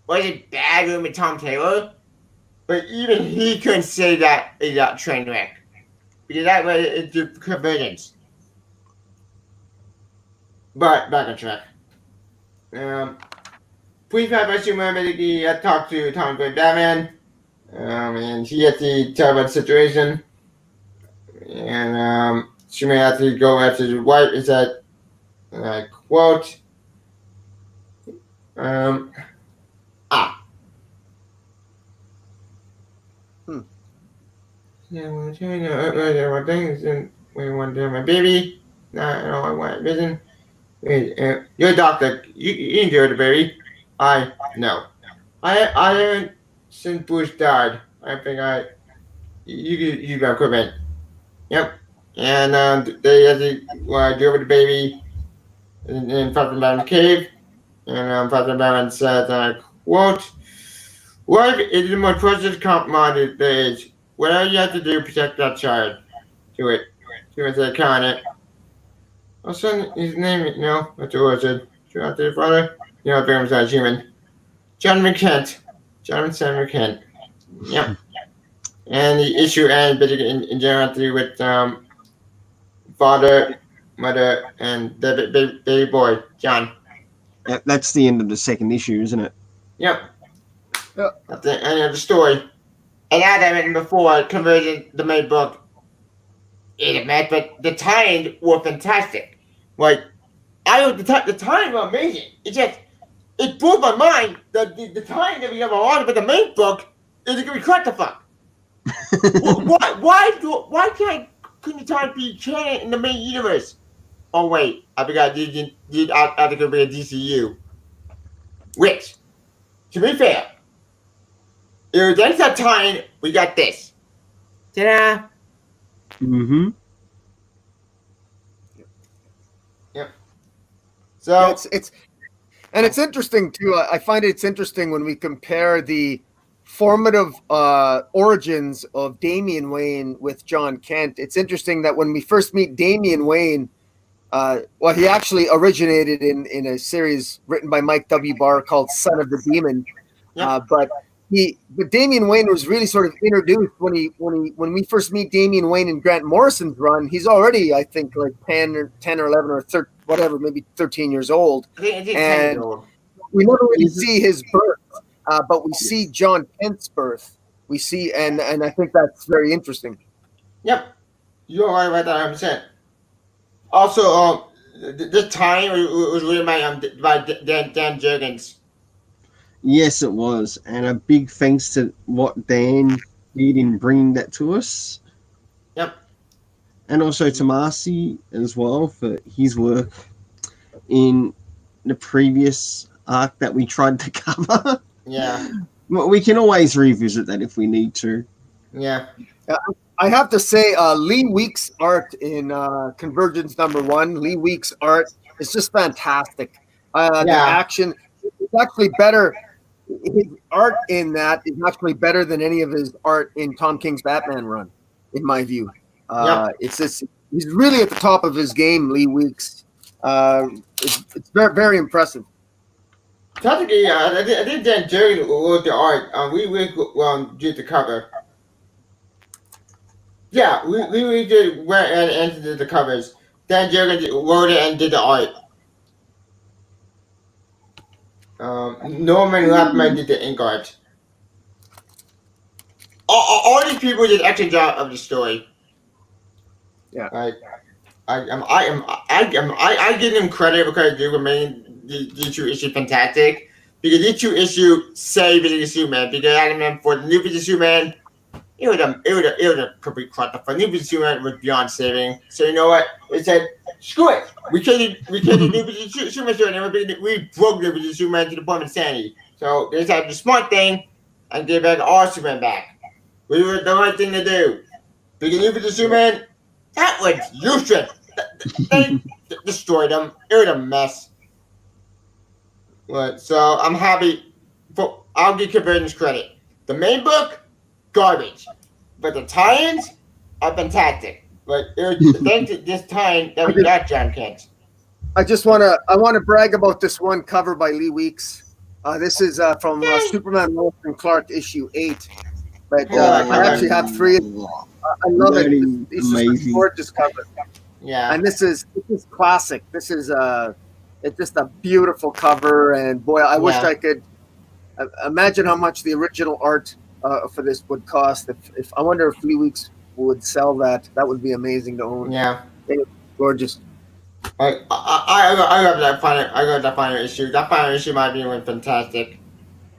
was a bad room with Tom Taylor, but even he couldn't say that is a train wreck. Because that was the Convergence. But back on track. Please have a Superman basically talked to Tom Gray Batman. And he had to tell about the situation. And Superman had to go after his wife. Is that, and I quote, Yeah, well, telling you there were things and we want to my baby. No, I want vision. You're a doctor. You enjoy the baby. No. I haven't since Bruce died. I think you got equipment. Yep. And they had to deal with the baby in Father Baron's cave. And Father Baron said, quote, "Life is the most precious commodity there is. Whatever you have to do, protect that child." To it. To it, said Connor. I'll send his name, no, that's what I said. Should I say father? You know, very much human. John McKent. John Sam McKent. Yep. And the issue ends basically in general to do with father, mother, and the baby boy, John. That's the end of the second issue, isn't it? Yep. Yeah. That's the end of the story. And as I mentioned before, conversion the main book is a mess, but the tie-ins were fantastic. Like, the tie-ins were amazing. It blew my mind that the tie-in that we have on, but the main book is going to be clusterfuck. Why couldn't the tie be canon in the main universe? Oh wait, I forgot. I think it'll be a DCU. Which, to be fair, if there's that tie-in, we got this. Ta-da! Mm-hmm. Yep. Yeah, So it's interesting too. I find it's interesting when we compare the formative origins of Damian Wayne with John Kent. It's interesting that when we first meet Damian Wayne, well, he actually originated in a series written by Mike W. Barr called Son of the Demon. Yep. But Damian Wayne was really sort of introduced when we first meet Damian Wayne in Grant Morrison's run. He's already, I think, like 10 or 11 or 13, whatever, maybe 13 years old. I think it's 10 And years old. we never really see his birth, but we see John Kent's birth. We see, and I think that's very interesting. Yep. You're right about that 100%. Also, this time was written by Dan Jurgens. Yes, it was, and a big thanks to what Dan did in bringing that to us. Yep. And also Tomasi as well for his work in the previous arc that we tried to cover. Yeah. Well, we can always revisit that if we need to. Yeah. I have to say, Lee Weeks' art in Convergence #1, Lee Weeks' art is just fantastic. The action is actually better. His art in that is actually better than any of his art in Tom King's Batman run, in my view. It's just he's really at the top of his game, Lee Weeks. It's very, very impressive. Technically, I think Dan Jurgens wrote the art. We did the cover. Yeah, we did went and did the covers. Dan Jurgens wrote it and did the art. Norman Lapman did the ink art. All these people did excellent job of the story. Yeah. I give them credit because they remain the issue issue fantastic. Because the issue issue saved the Superman. Because I remember for the new Superman, it was a complete clusterfuck. New Superman was beyond saving. So you know what? It said, screw it. We can't do New Superman story anymore. We broke New Superman to the point of insanity. So they decided the smart thing and gave back our Superman back. We were the right thing to do. Because New Superman, that was useless. They destroyed them. It was a mess. But, so I'm happy. I'll give Convergence credit. The main book, garbage. But the tie-ins are fantastic. But it was thanks to this time that we got John Kent. I want to brag about this one cover by Lee Weeks. This is from Superman Lois and Clark issue 8. But I actually have 3. I love it. It's just a gorgeous cover. Yeah. And this is classic. This is it's just a beautiful cover, and boy, I wish I could imagine how much the original art for this would cost. If I wonder if Lee Weeks would sell that. That would be amazing to own. Yeah. Gorgeous. I love that final. I love that final issue. That final issue might be fantastic.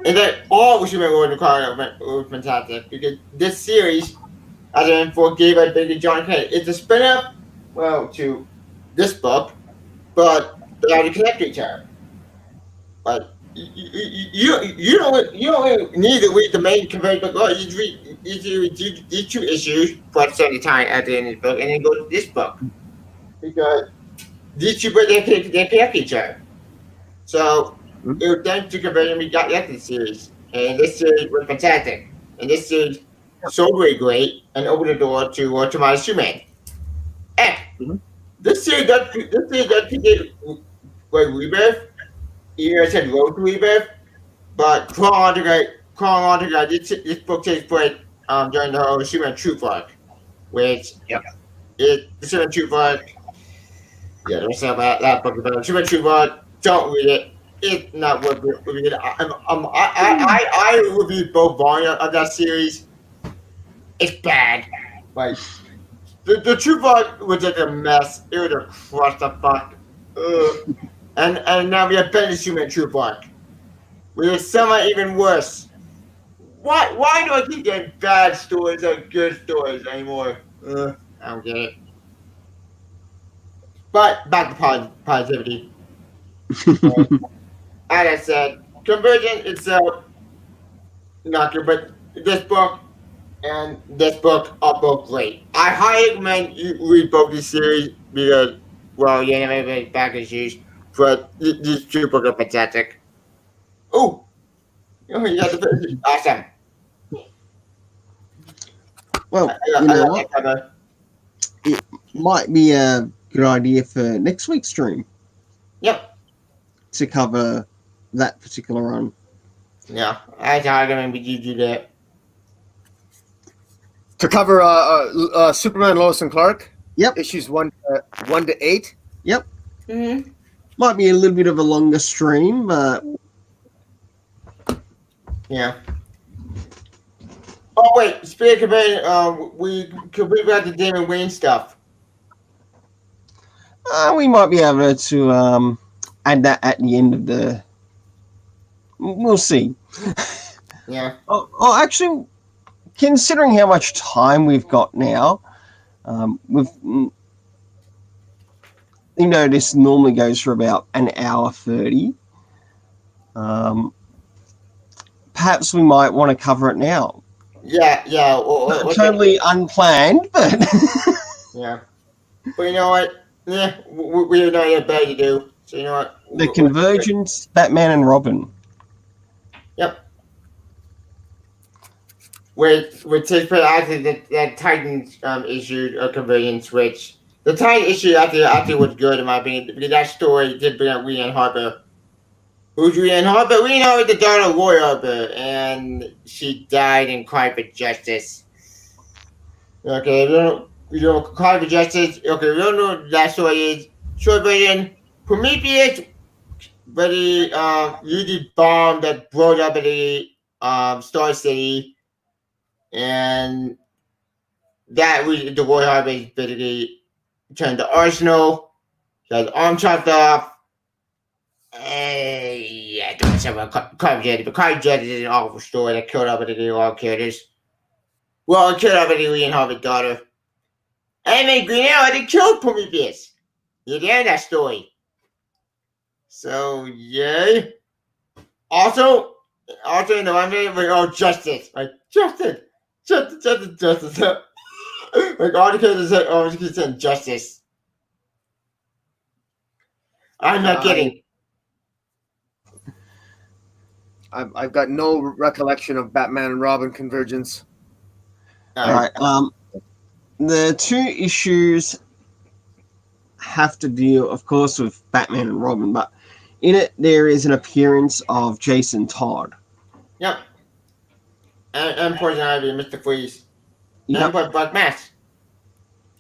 And that all we should be going to call it was fantastic because this series, as I gave a big John Kent, it's a spin-off, well, to this book, but they already connect to each other. But you don't need to read the main conversion book. You these two issues, but send the time at the end of the book, and then go to this book because these two books they pick each other. So it was thanks to conversion we got left in the series, and this series was fantastic, and this series so great, and opened the door to Tomasi Superman. And this series does predict rebirth. Even though it said road to rebirth, but chronologically, this book takes place during the whole Superman Truth arc, which the Superman Truth arc. Yeah, don't say about that book about Superman Truth arc. Don't read it. It's not worth reading. I reviewed both volumes of that series. It's bad. Like the Truth arc was just a mess. It was a clusterfuck. And now we have Ben the Superman Truth arc. We have someone even worse. Why do I keep getting bad stories or good stories anymore? I don't get it. But back to positivity. As I said, Convergence itself, not good, but this book and this book are both great. I highly recommend you read both these series because, well, you never read back issues, but these two books are fantastic. Oh, you got the awesome. Well, you know what? It might be a good idea for next week's stream. Yep. To cover that particular run. Yeah, I recommend you do that. To cover Superman, Lois and Clark. Yep. Issues 1 to 8. Yep. Mm-hmm. Might be a little bit of a longer stream, but yeah. Oh wait, speaking of we got the Damian Wayne stuff. We might be able to add that at the end of the. We'll see. Yeah. Oh, actually, considering how much time we've got now, this normally goes for about an hour 30. Perhaps we might want to cover it now. Yeah. Totally unplanned, but yeah. But you know what? Yeah, we have nothing better to do. So you know what? The Convergence, Batman and Robin. Yep. Which takes place after that Titans issued a Convergence, which the Titan issue after was good in my opinion because that story did bring up Rhiannon Harper. Who's Rhiannon Harper? Rhiannon Harper, the daughter of Roy Harper, and she died in Cry for Justice. Okay, we don't Cry for Justice. Okay, we don't know what that story is. Short version: Prometheus, but he used the bomb that blew up at the Star City, and that the Roy Harper is basically turned to Arsenal. He has arm chopped off. Yeah, don't say about Cry for Justice, but Cry for Justice is an awful story that killed off the all characters. Well, it killed off the Rhiannon Harper's daughter. And made Green Arrow they killed Prometheus. You hear that story. So yeah. Also in the one minute, justice. Like justice. Like all the characters say, just saying justice. I'm not kidding. I've got no recollection of Batman and Robin Convergence. All right. The two issues have to deal, of course, with Batman and Robin, but in it there is an appearance of Jason Todd. Yep. And Poison Ivy, Mr. Freeze. Yep. And Black Mask.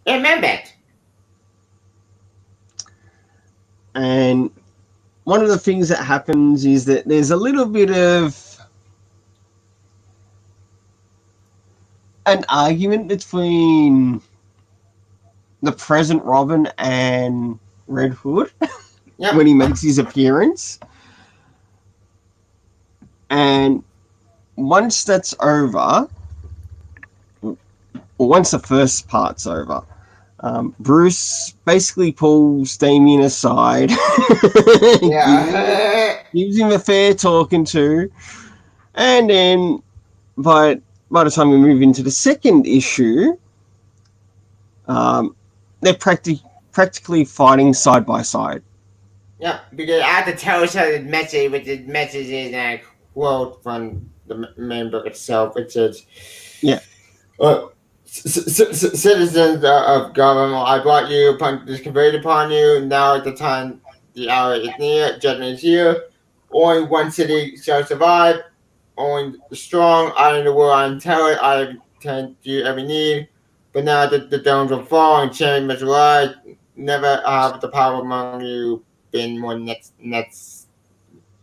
And Man-Bat. And one of the things that happens is that there's a little bit of an argument between the present Robin and Red Hood when he makes his appearance. And once that's over, or once the first part's over, Bruce basically pulls Damian aside, gives him a fair talking to, and then, but by the time we move into the second issue, they're practically fighting side by side. Yeah, because I have to tell us the message, what the message is, and I quote from the main book itself. It says, Yeah. Citizens of government, I brought you upon this conveyed upon you. Now at the time, the hour is near. Judgment is here. Only one city shall survive. Only the strong. I in the world. I am telling. I tend to every need. But now the domes will fall and change must rise. Never have the power among you been more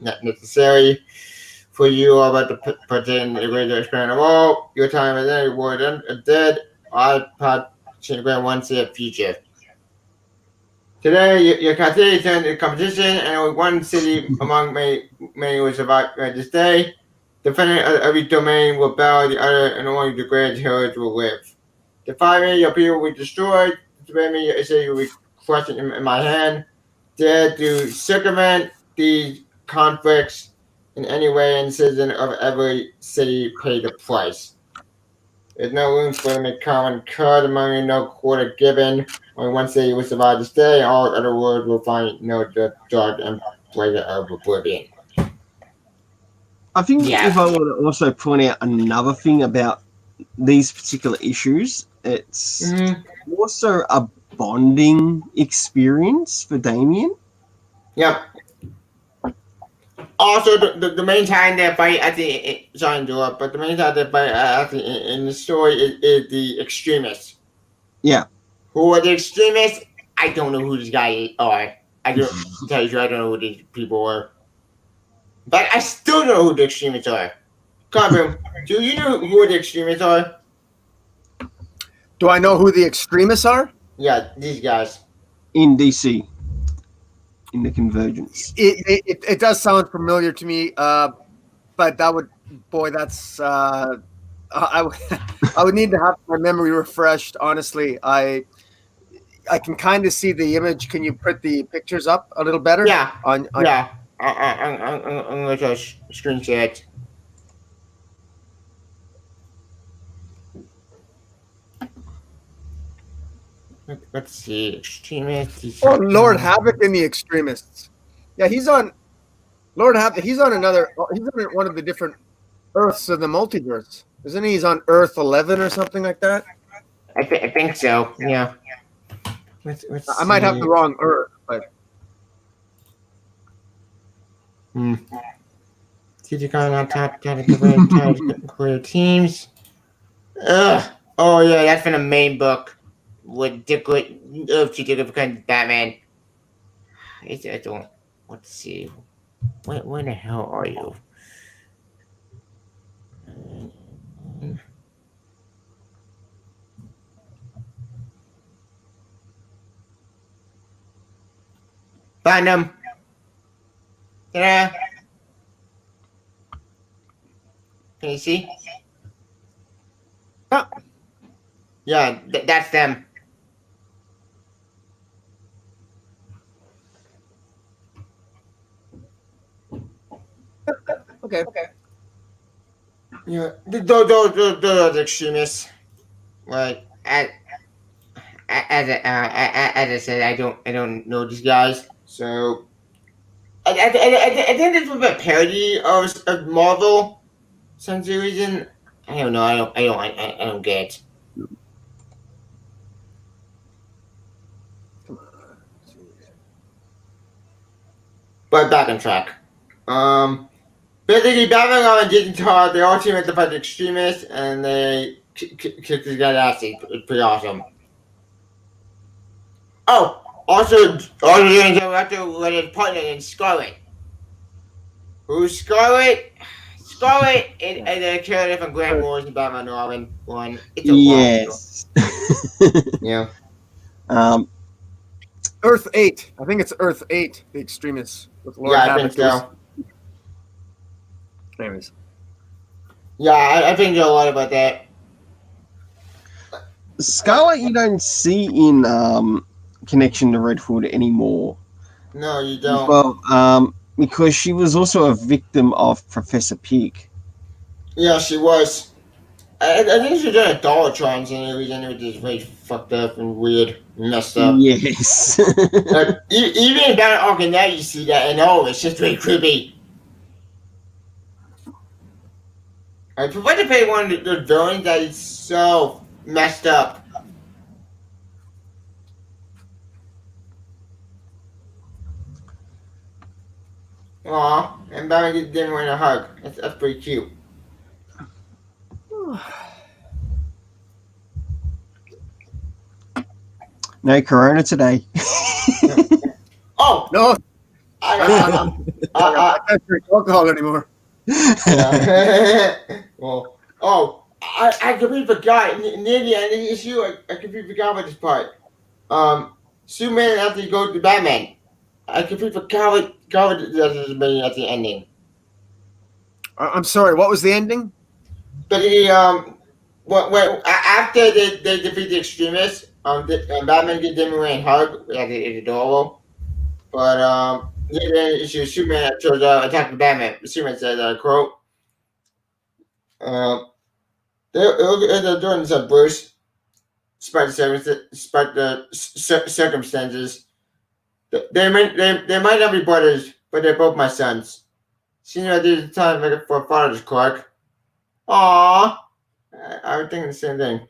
necessary. For you are about to pretend the greatest expand of all. Your time is any word dead. I part grant one see a future. Today, your country is in competition, and only one city among many will survive this day. Defending every domain will bow the other, and only the great heroes will live. Defy me, your people will be destroyed. Defend me, your city will be crushed in my hand. Dare to circumvent these conflicts in any way, and citizen of every city pay the price. There's no room for them to come and cut among you, no quarter given. Only one city will survive this day, all other worlds will find no dark and pleasure of oblivion. I think if I want to also point out another thing about these particular issues, it's also a bonding experience for Damian. Yep. Also, the main time they fight at the but the main time they fight at the in the story is the extremists. Yeah. Who are the extremists? I don't know who these guys are. I don't tell you, I don't know who these people are. But I still don't know who the extremists are. Come, do you know who the extremists are? Do I know who the extremists are? Yeah, these guys. In DC. In the Convergence. It does sound familiar to me, but that would, boy, that's I would need to have my memory refreshed. Honestly, I can kind of see the image. Can you put the pictures up a little better? Yeah. Yeah. I'm going to screen share it. Let's see. Extremists. Oh, Lord Havoc and the Extremists. Yeah, he's on Lord Havoc. He's on another. He's on one of the different Earths of the multiverse, isn't he? He's on Earth 11 or something like that. I think so. Yeah. Let's I might have the wrong Earth, but. TJ calling on top clear teams. Ugh. Oh yeah, that's from the main book. Ridiculous. TJ becomes Batman. I don't. Let's see. Where the hell are you? Find him. Yeah. Can you see? Oh. Yeah, that's them. Okay. Yeah, those are the extremists. Like as I said, I don't know these guys, so I think this was a parody of Marvel. Some reason I don't know. I don't get. But back on track. Basically, Batman and Jason Todd, they all team up to fight the extremists, and they kick this guy's ass. It's pretty awesome. Oh, also doing director with his partner in Scarlet. Who's Scarlet? Scarlet is a character from Grant Morrison and Batman Robin one. It's a yes. Yeah. Earth 8. I think it's Earth 8, the extremists with Lord Yeah, Havoc. I think so. Anyways. Yeah, I think a lot about that. Scarlet you don't see in Connection to Red Hood anymore. No, you don't. Well, because she was also a victim of Professor Pig. Yeah, she was. I think she's done a Dollatron series and it was just very fucked up and weird and messed up. Yes. Like, even in Batman Arkham Knight, you see that, and it's just very creepy. Like, for what to pay one of the villains that is so messed up. Aw, and Batman gives Damian a hug. That's pretty cute. No Corona today. Oh! No, I I can't drink alcohol anymore. well, I completely forgot. Near the end of the issue, I completely forgot about this part. Superman after he goes to Batman. I completely forgot what the at the ending. I'm sorry. What was the ending? But after they defeat the extremists, Batman gives them a hug. It's adorable. But near the end of the issue, Superman shows attack Batman. Superman says, "quote." Um, they're doing this at Bruce. Despite the circumstances, they might not be brothers, but they're both my sons. Seems like there's a time for fathers, Clark. Aww. I would think the same thing.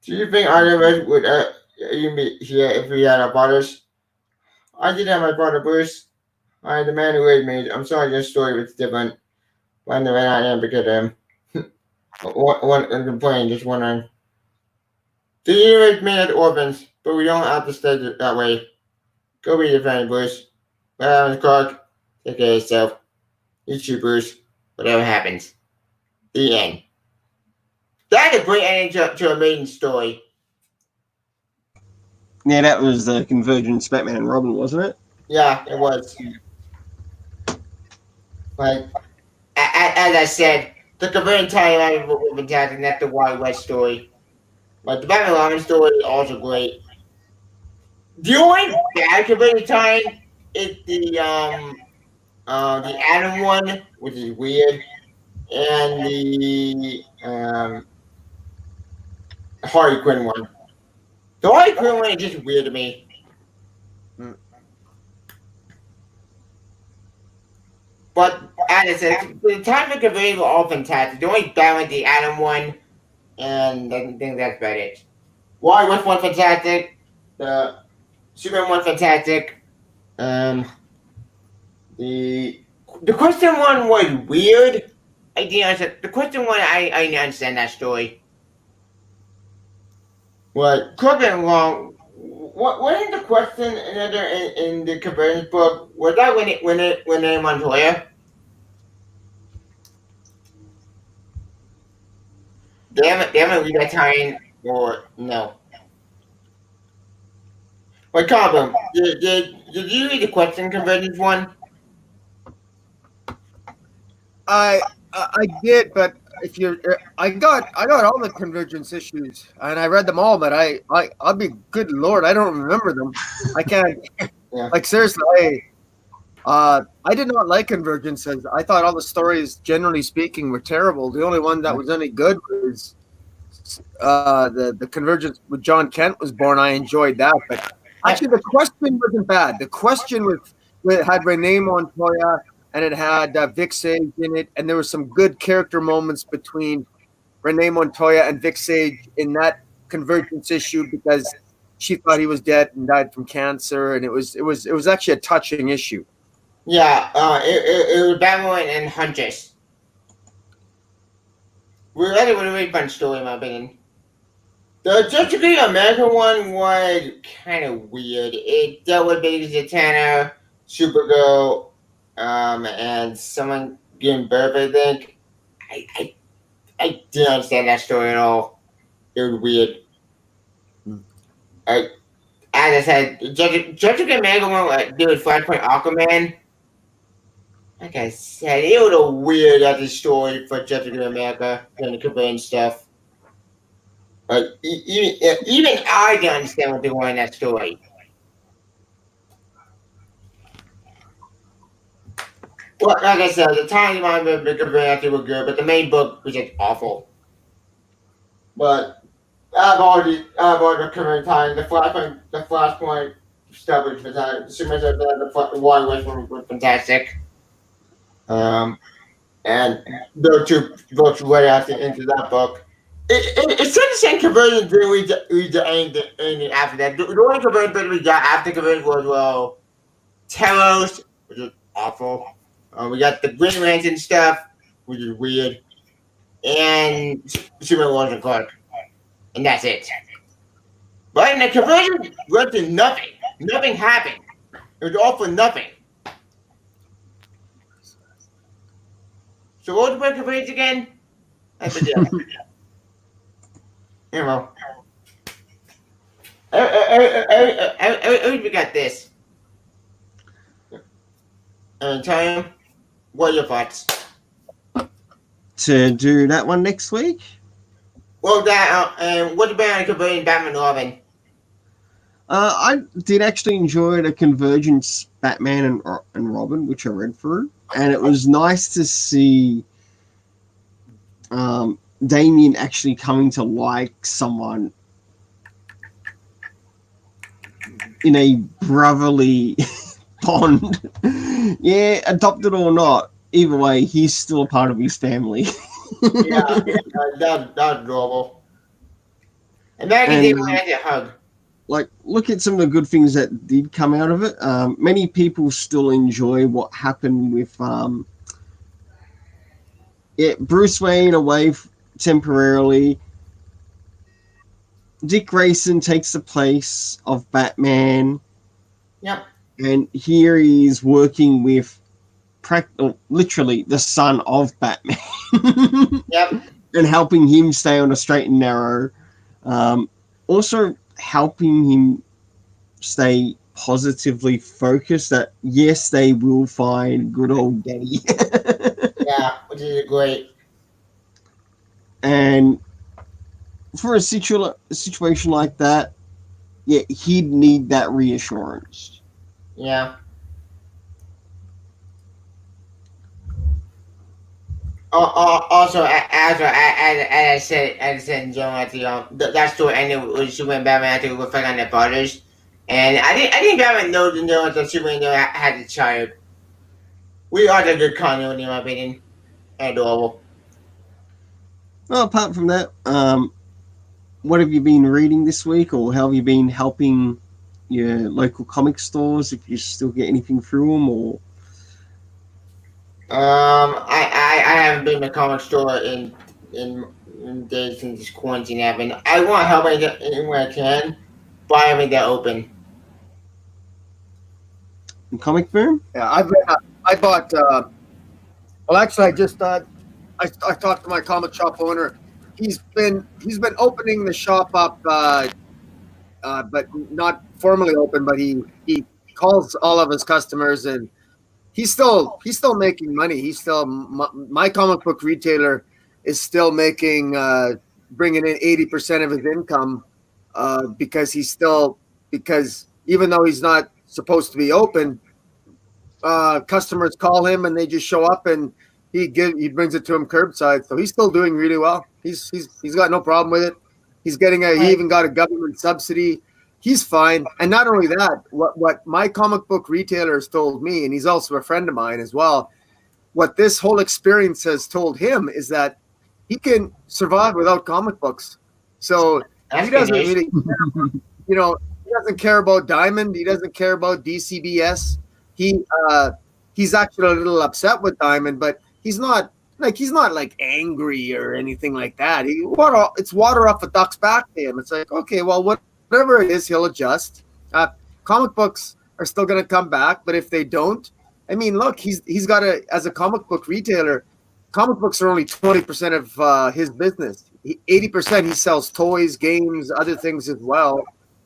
Do you think either of us would even be here if we had our fathers? I did have my father, Bruce. I the man who raised me. I'm sorry your story was different. But I never I am because of him. One complaint, just wondering. The years made us orphans, but we don't have to stay that way. Go be your friend, Bruce. Whatever happens, Clark, take care of yourself. You too, Bruce. Whatever happens. The end. That's a great ending to a maiden story. Yeah, that was the Convergence Batman and Robin, wasn't it? Yeah, it was. Like, as I said, the converting timeline was fantastic, and that's the Wild West story. But the Batman Robin story is also great. The only bad converting time is the Adam one, which is weird, and the Harley Quinn one. The Harley Quinn one is just weird to me. But as I said, the time of converting were all fantastic. The only bad one is the Adam one, and I think that's about it. Why West one fantastic, the Superman one fantastic. Um, the question one was weird. I didn't understand. The question one, I didn't understand that story. What? Correct me if I'm wrong. What wasn't the question another in the convergence book? Was that when they Montoya? They haven't read that time or no. Wait, Carbon, did you read the question convergence one? I did, but if you're, I got all the Convergence issues, and I read them all, but I'll be good Lord, I don't remember them. I can't. Yeah. Like seriously, I did not like Convergences. I thought all the stories, generally speaking, were terrible. The only one that was any good was the Convergence with John Kent was born. I enjoyed that, but actually the question wasn't bad. The question had Renee Montoya and it had Vic Sage in it, and there were some good character moments between Renee Montoya and Vic Sage in that Convergence issue because she thought he was dead and died from cancer, and it was actually a touching issue. Yeah, it was Batman and Huntress. We read it with a really fun story, in my opinion. The Justice League American one was kind of weird. It dealt with Baby Zatanna, Supergirl, and someone giving birth, I think. I didn't understand that story at all. It was weird. As I said, Justice League American one deal with Flashpoint Aquaman. Like I said, it was a weird other story for Justice League America and the conveyance stuff. Even I didn't understand what they were in that story. Well, like I said, the tiny amount of the conveyance were good, but the main book was just awful. but I've already covered time. The Flashpoint stuff was fantastic. Superman the Water was fantastic. Um, and those two books right after into that book. It's sort of the same conversion didn't read anything after that. The only conversion that we got after conversion was Telos, which is awful. We got the Green Lantern stuff, which is weird, and Superman Lois and Clark, and that's it. But in the conversion led to nothing. Nothing happened. It was all for nothing. So what was the conversion again? I forget. You know. We got this. And tell him, what are your thoughts? To do that one next week? Well, that and what about converting Batman and Robin? I did actually enjoy the Convergence Batman and Robin, which I read through, and it was nice to see Damian actually coming to like someone in a brotherly bond. Yeah, adopted or not, either way, he's still a part of his family. Yeah, that's adorable. And Maggie didn't want to hug. Like, look at some of the good things that did come out of it. Many people still enjoy what happened with Bruce Wayne away temporarily. Dick Grayson takes the place of Batman. Yep. And here he's working with literally the son of Batman. Yep. And helping him stay on a straight and narrow. Also helping him stay positively focused that, yes, they will find good old Daddy. Yeah, which is great. And for a situation like that, yeah, he'd need that reassurance. Yeah. Also, as I said in general, that story ended with Superman and Batman had to reflect on their fathers, and I think Batman knows that Superman had a child. We are a good continuity, in my opinion, and adorable. Well, apart from that, what have you been reading this week, or how have you been helping your local comic stores? If you still get anything through them, or I haven't been to the comic store in days since this quarantine happened. I want to help any way I can, but I haven't that open. Comic Boom? Yeah, I bought. Well, actually, I just I talked to my comic shop owner. He's been opening the shop up, but not formally open. But he calls all of his customers, and he's still making money. He's still my comic book retailer is still making bringing in 80% of his income because even though he's not supposed to be open, customers call him and they just show up and he brings it to him curbside. So he's still doing really well. He's got no problem with it. He's getting he even got a government subsidy. He's fine. And not only that, what my comic book retailers told me, and he's also a friend of mine as well, what this whole experience has told him is that he can survive without comic books. So he doesn't really care, he doesn't care about Diamond. He doesn't care about DCBS. He's actually a little upset with Diamond, but he's not like angry or anything like that. It's water off a duck's back to him. It's like, okay, well, whatever it is, he'll adjust. Comic books are still going to come back, but if they don't, I mean, look, he's got as a comic book retailer, comic books are only 20% of his business. 80% he sells toys, games, other things as well,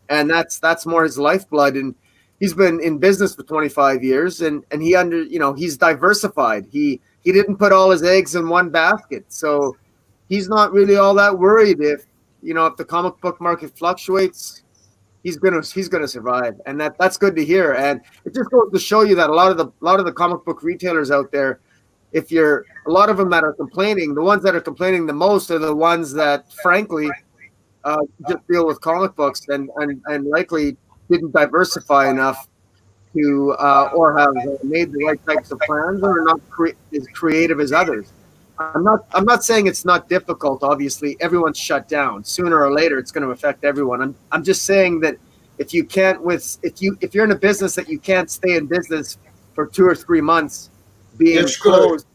and that's more his lifeblood. And he's been in business for 25 years, and he's diversified. He didn't put all his eggs in one basket, so he's not really all that worried if the comic book market fluctuates. He's gonna survive, and that's good to hear. And it just goes to show you that a lot of the comic book retailers out there, a lot of them that are complaining, the ones that are complaining the most are the ones that, frankly, just deal with comic books and likely didn't diversify enough to or have made the right types of plans or not as creative as others. I'm not saying it's not difficult. Obviously, everyone's shut down. Sooner or later, it's going to affect everyone. I'm just saying that if you're in a business that you can't stay in business for 2 or 3 months, being closed,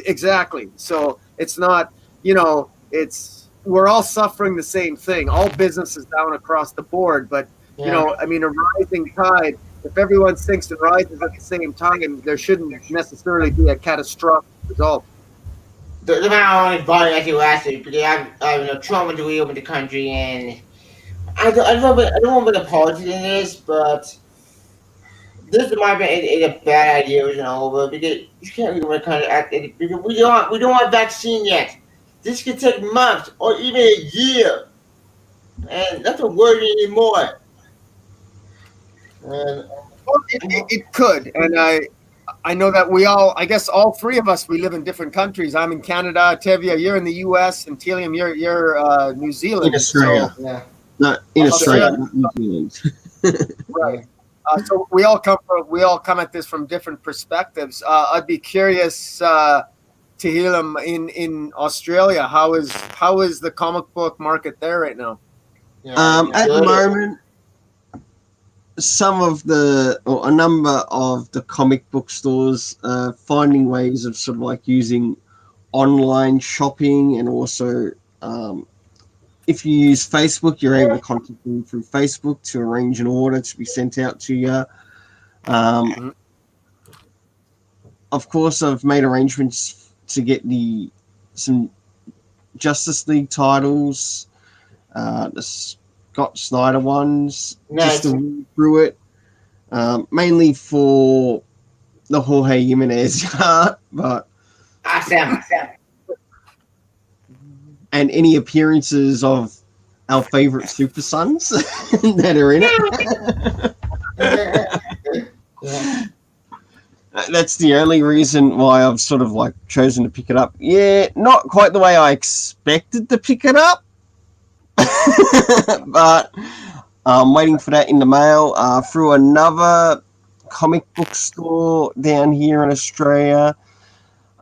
exactly. So it's not, we're all suffering the same thing. All businesses down across the board, but I mean, a rising tide. If everyone sinks and rises at the same time, there shouldn't necessarily be a catastrophic result. The amount I only bought actually last week because I'm trying to reopen the country, and I don't want to put a politics in this, but this might be a bad idea, because you can't really want to because we don't have vaccine yet. This could take months or even a year, and that's a worry anymore. And it could, and I know that I guess all three of us, we live in different countries. I'm in Canada, Tevya, you're in the U.S., and Telium, you're New Zealand. In Australia. So, yeah. No, in Australia, not New Zealand. Right. So we all come at this from different perspectives. I'd be curious, Telium, in Australia, how is the comic book market there right now? At the moment, a number of the comic book stores are finding ways of sort of like using online shopping, and also if you use Facebook, you're able to contact them through Facebook to arrange an order to be sent out to you. Of course, I've made arrangements to get some Justice League titles, the Scott Snyder ones, just to read through it, mainly for the Jorge Jimenez art, but awesome. And any appearances of our favorite Super Sons that are in it. That's the only reason why I've sort of like chosen to pick it up. Yeah, not quite the way I expected to pick it up, but I'm waiting for that in the mail through another comic book store down here in Australia.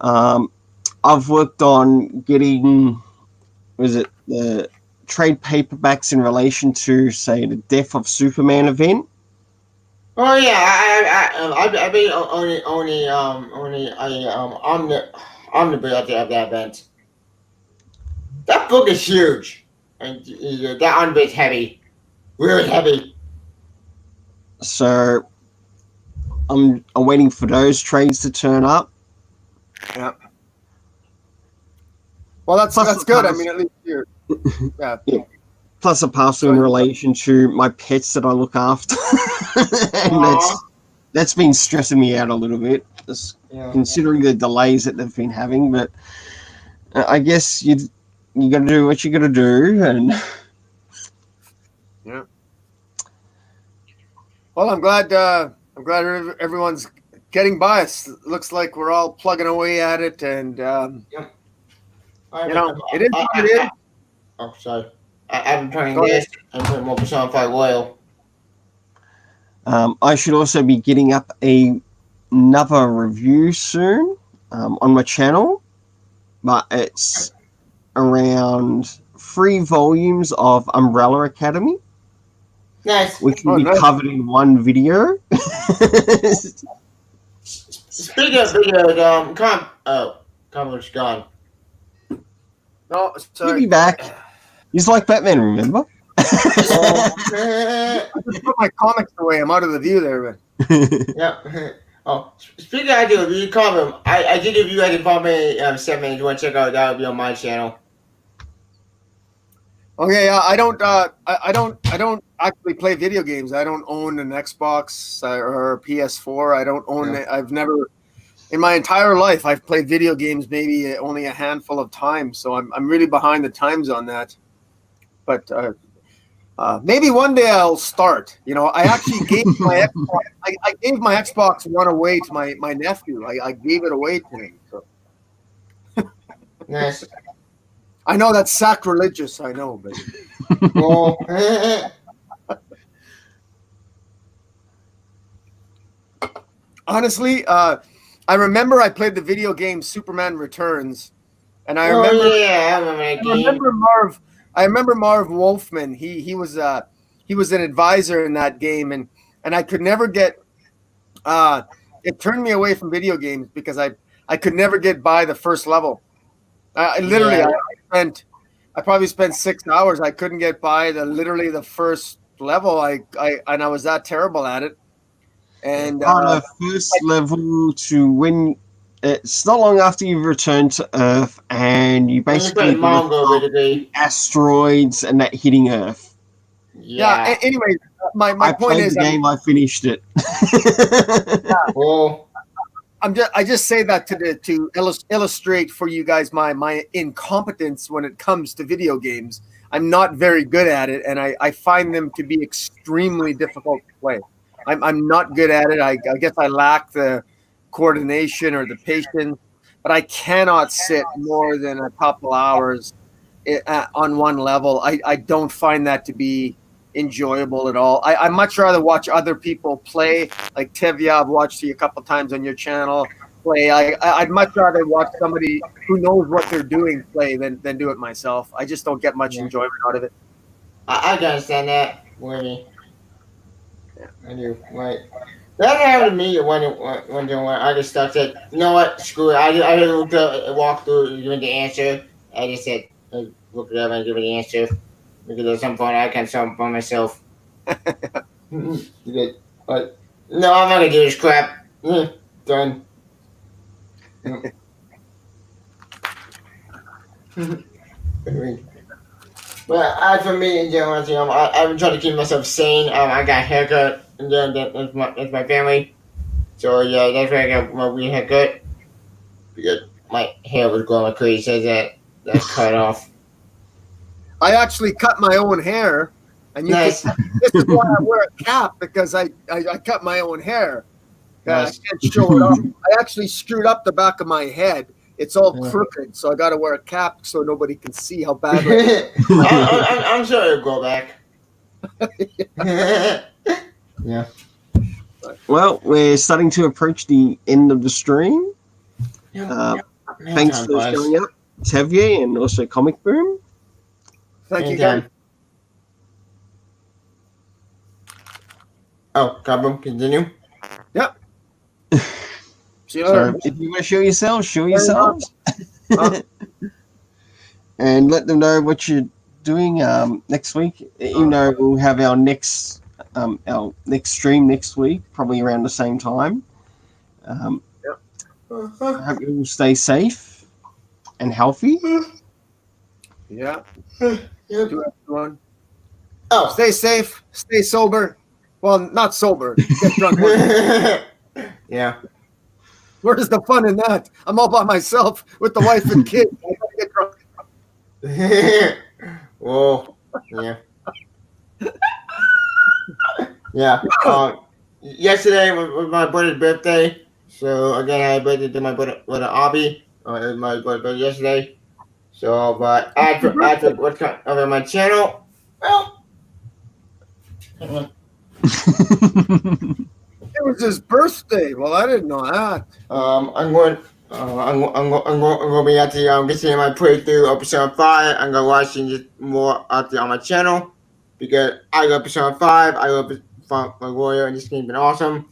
I've worked on getting, the trade paperbacks in relation to, say, the Death of Superman event. Oh yeah, I've been only omnibus of that event. That book is huge, and that omnibus is heavy, really heavy. So I'm waiting for those trades to turn up. Yeah. Well, that's good. I mean, at least you're. Yeah. Plus a parcel in relation to my pets that I look after, and that's been stressing me out a little bit, considering the delays that they've been having. But I guess you got to do what you got to do, and yeah. Well, I'm glad everyone's getting by. It looks like we're all plugging away at it, and it is what it is. Oh, sorry. I've been trying this and putting more personified oil. I should also be getting up another review soon on my channel, but it's around 3 volumes of Umbrella Academy. Nice. Which will be covered in one video. Speaking of video, Comic's gone. No, sorry. He'll be back. He's like Batman, remember? I just put my comics away. I'm out of the view there. Yeah. Oh, speaking of review comic, I did review at the Department 7. If you want to check out, that will be on my channel. Okay, I don't actually play video games. I don't own an Xbox or a PS4. I don't own it. I've never, in my entire life, I've played video games maybe only a handful of times. So I'm really behind the times on that. But maybe one day I'll start. I actually gave my Xbox. I gave my Xbox One away to my nephew. I gave it away to him. So. Nice. I know that's sacrilegious. I know, but Well, honestly, I remember I played the video game Superman Returns, and I oh remember yeah, I remember that game. I remember Marv Wolfman. He was an advisor in that game, and I could never get it turned me away from video games because I could never get by the first level. I literally Yeah. I probably spent 6 hours. I couldn't get by the first level. I was that terrible at it. And On the first level to when it's not long after you've returned to Earth and you When you basically play Mongo, look up basically. asteroids and that hitting Earth. yeah. Yeah. Anyway, my I point played is, the game, I finished it. Well, I just say that to illustrate for you guys my incompetence when it comes to video games. I'm not very good at it, and I find them to be extremely difficult to play. I'm not good at it. I guess I lack the coordination or the patience, but I cannot sit more than a couple hours on one level. I don't find that to be enjoyable at all. I much rather watch other people play, like Tevya. I've watched you a couple times on your channel play. I'd much rather watch somebody who knows what they're doing play than do it myself. I just don't get much Yeah. enjoyment out of it. I can understand that, Winnie. I do. Right. That happened to me when I just stuck said, you know what, screw it. I looked up, walked through, giving the answer. I just said, look it up and give it the answer. Because at some point I can solve it by myself. Good. But no, I'm not gonna do this crap. Done. But as for me in general, I've been trying to keep myself sane. I got a haircut, and then that's my family. So yeah, that's where I got my weird haircut. Because my hair was growing like crazy, so that's cut off. I actually cut my own hair, and Nice. this is why I wear a cap, because I cut my own hair. Nice. I can't show it off. I actually screwed up the back of my head. It's all Yeah. crooked, so I got to wear a cap so nobody can see how badly. I'm sure it'll go back. Yeah. Well, we're starting to approach the end of the stream. Thanks for showing up, Tevye, and also Comic Boom. Thank you, guys. Oh, Carbon, continue. See you later. So if you want to show yourselves. And let them know what you're doing next week. Even though we'll have our next stream next week, probably around the same time. I hope you all stay safe and healthy. Yeah. Yep. To everyone. Oh. Stay safe. Stay sober. Well, not sober. Get drunk. Yeah. Where's the fun in that? I'm all by myself with the wife and kids. I gotta get drunk. Whoa. Yeah. Yeah. Yesterday was my brother's birthday. So again, I birthday to my brother Abby. It was my birthday yesterday. So, but as for what's coming over my channel, well, It was his birthday. Well, I didn't know that. I'm going to be at the getting my playthrough of Persona 5. I'm going to watching it more out there on my channel because I love Persona 5. I love my lawyer, and this game's been awesome.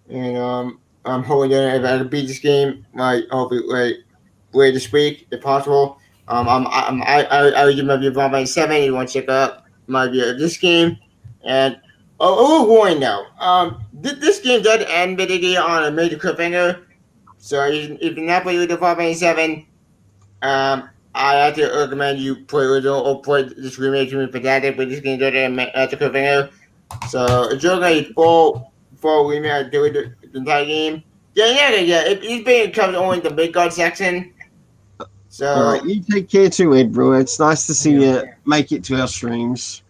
And I'm hoping that if I can beat this game, hopefully later this week if possible. I will give my review of 5.7. You want to check out my review of this game. And a little warning though. This game does end basically on a major cliffhanger. So if you're not playing the 5.7, I have to recommend you play original or play this remake to be fantastic. But this game does end at the cliffhanger. So if you're going to full remake, I do the entire game. Yeah. It's been covered only in the big god section. So All right, you take care too, Ed, bro. It's nice to see you make it to our streams.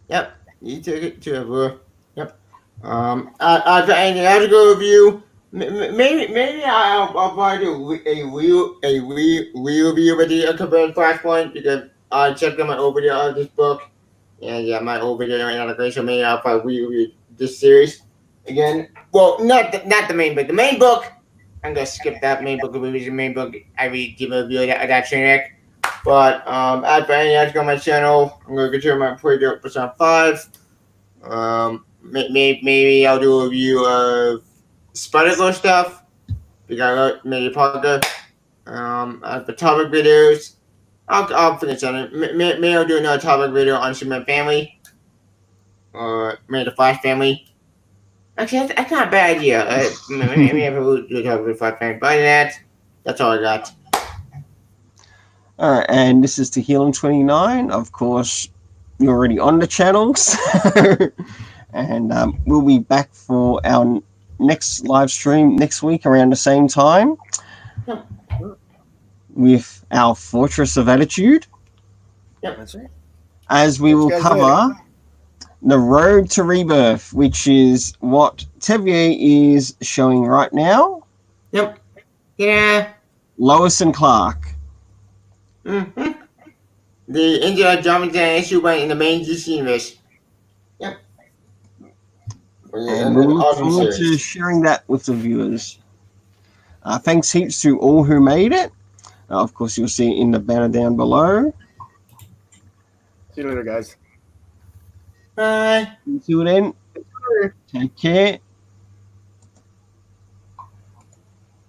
Yep, you take it too, bro. Yep. I have to go review. Maybe I'll probably do a review video comparing Flashpoint because I checked out my overview of this book, and yeah, my overview right now, great. So maybe I'll probably review this series again. Well, not the main book. The main book, I'm gonna skip that main book. The main book, I really give a review of that train. But after any ads on my channel, I'm gonna continue my Predator Persona 5. Maybe I'll do a review of Spider-Girl stuff. We got maybe Parker. The topic videos. I'll finish on it. Maybe I'll do another topic video on Superman Family. Or maybe the Flash Family. Actually, that's not a bad idea. Maybe I'll do a topic with Flash Family. But that's all I got. All right, and this is to Helium 29. Of course, you're already on the channel. And we'll be back for our next live stream next week around the same time with our Fortress of Attitude. Yep. That's right. As we will cover the Road to Rebirth, which is what Tevier is showing right now. Yep. Yeah. Lois and Clark. Mm-hmm. The India Drummond issue went in the main DC universe. Yep. And we'll look forward to sharing that with the viewers. Thanks heaps to all who made it. Of course, you'll see it in the banner down below. See you later, guys. Bye. Until then, take care.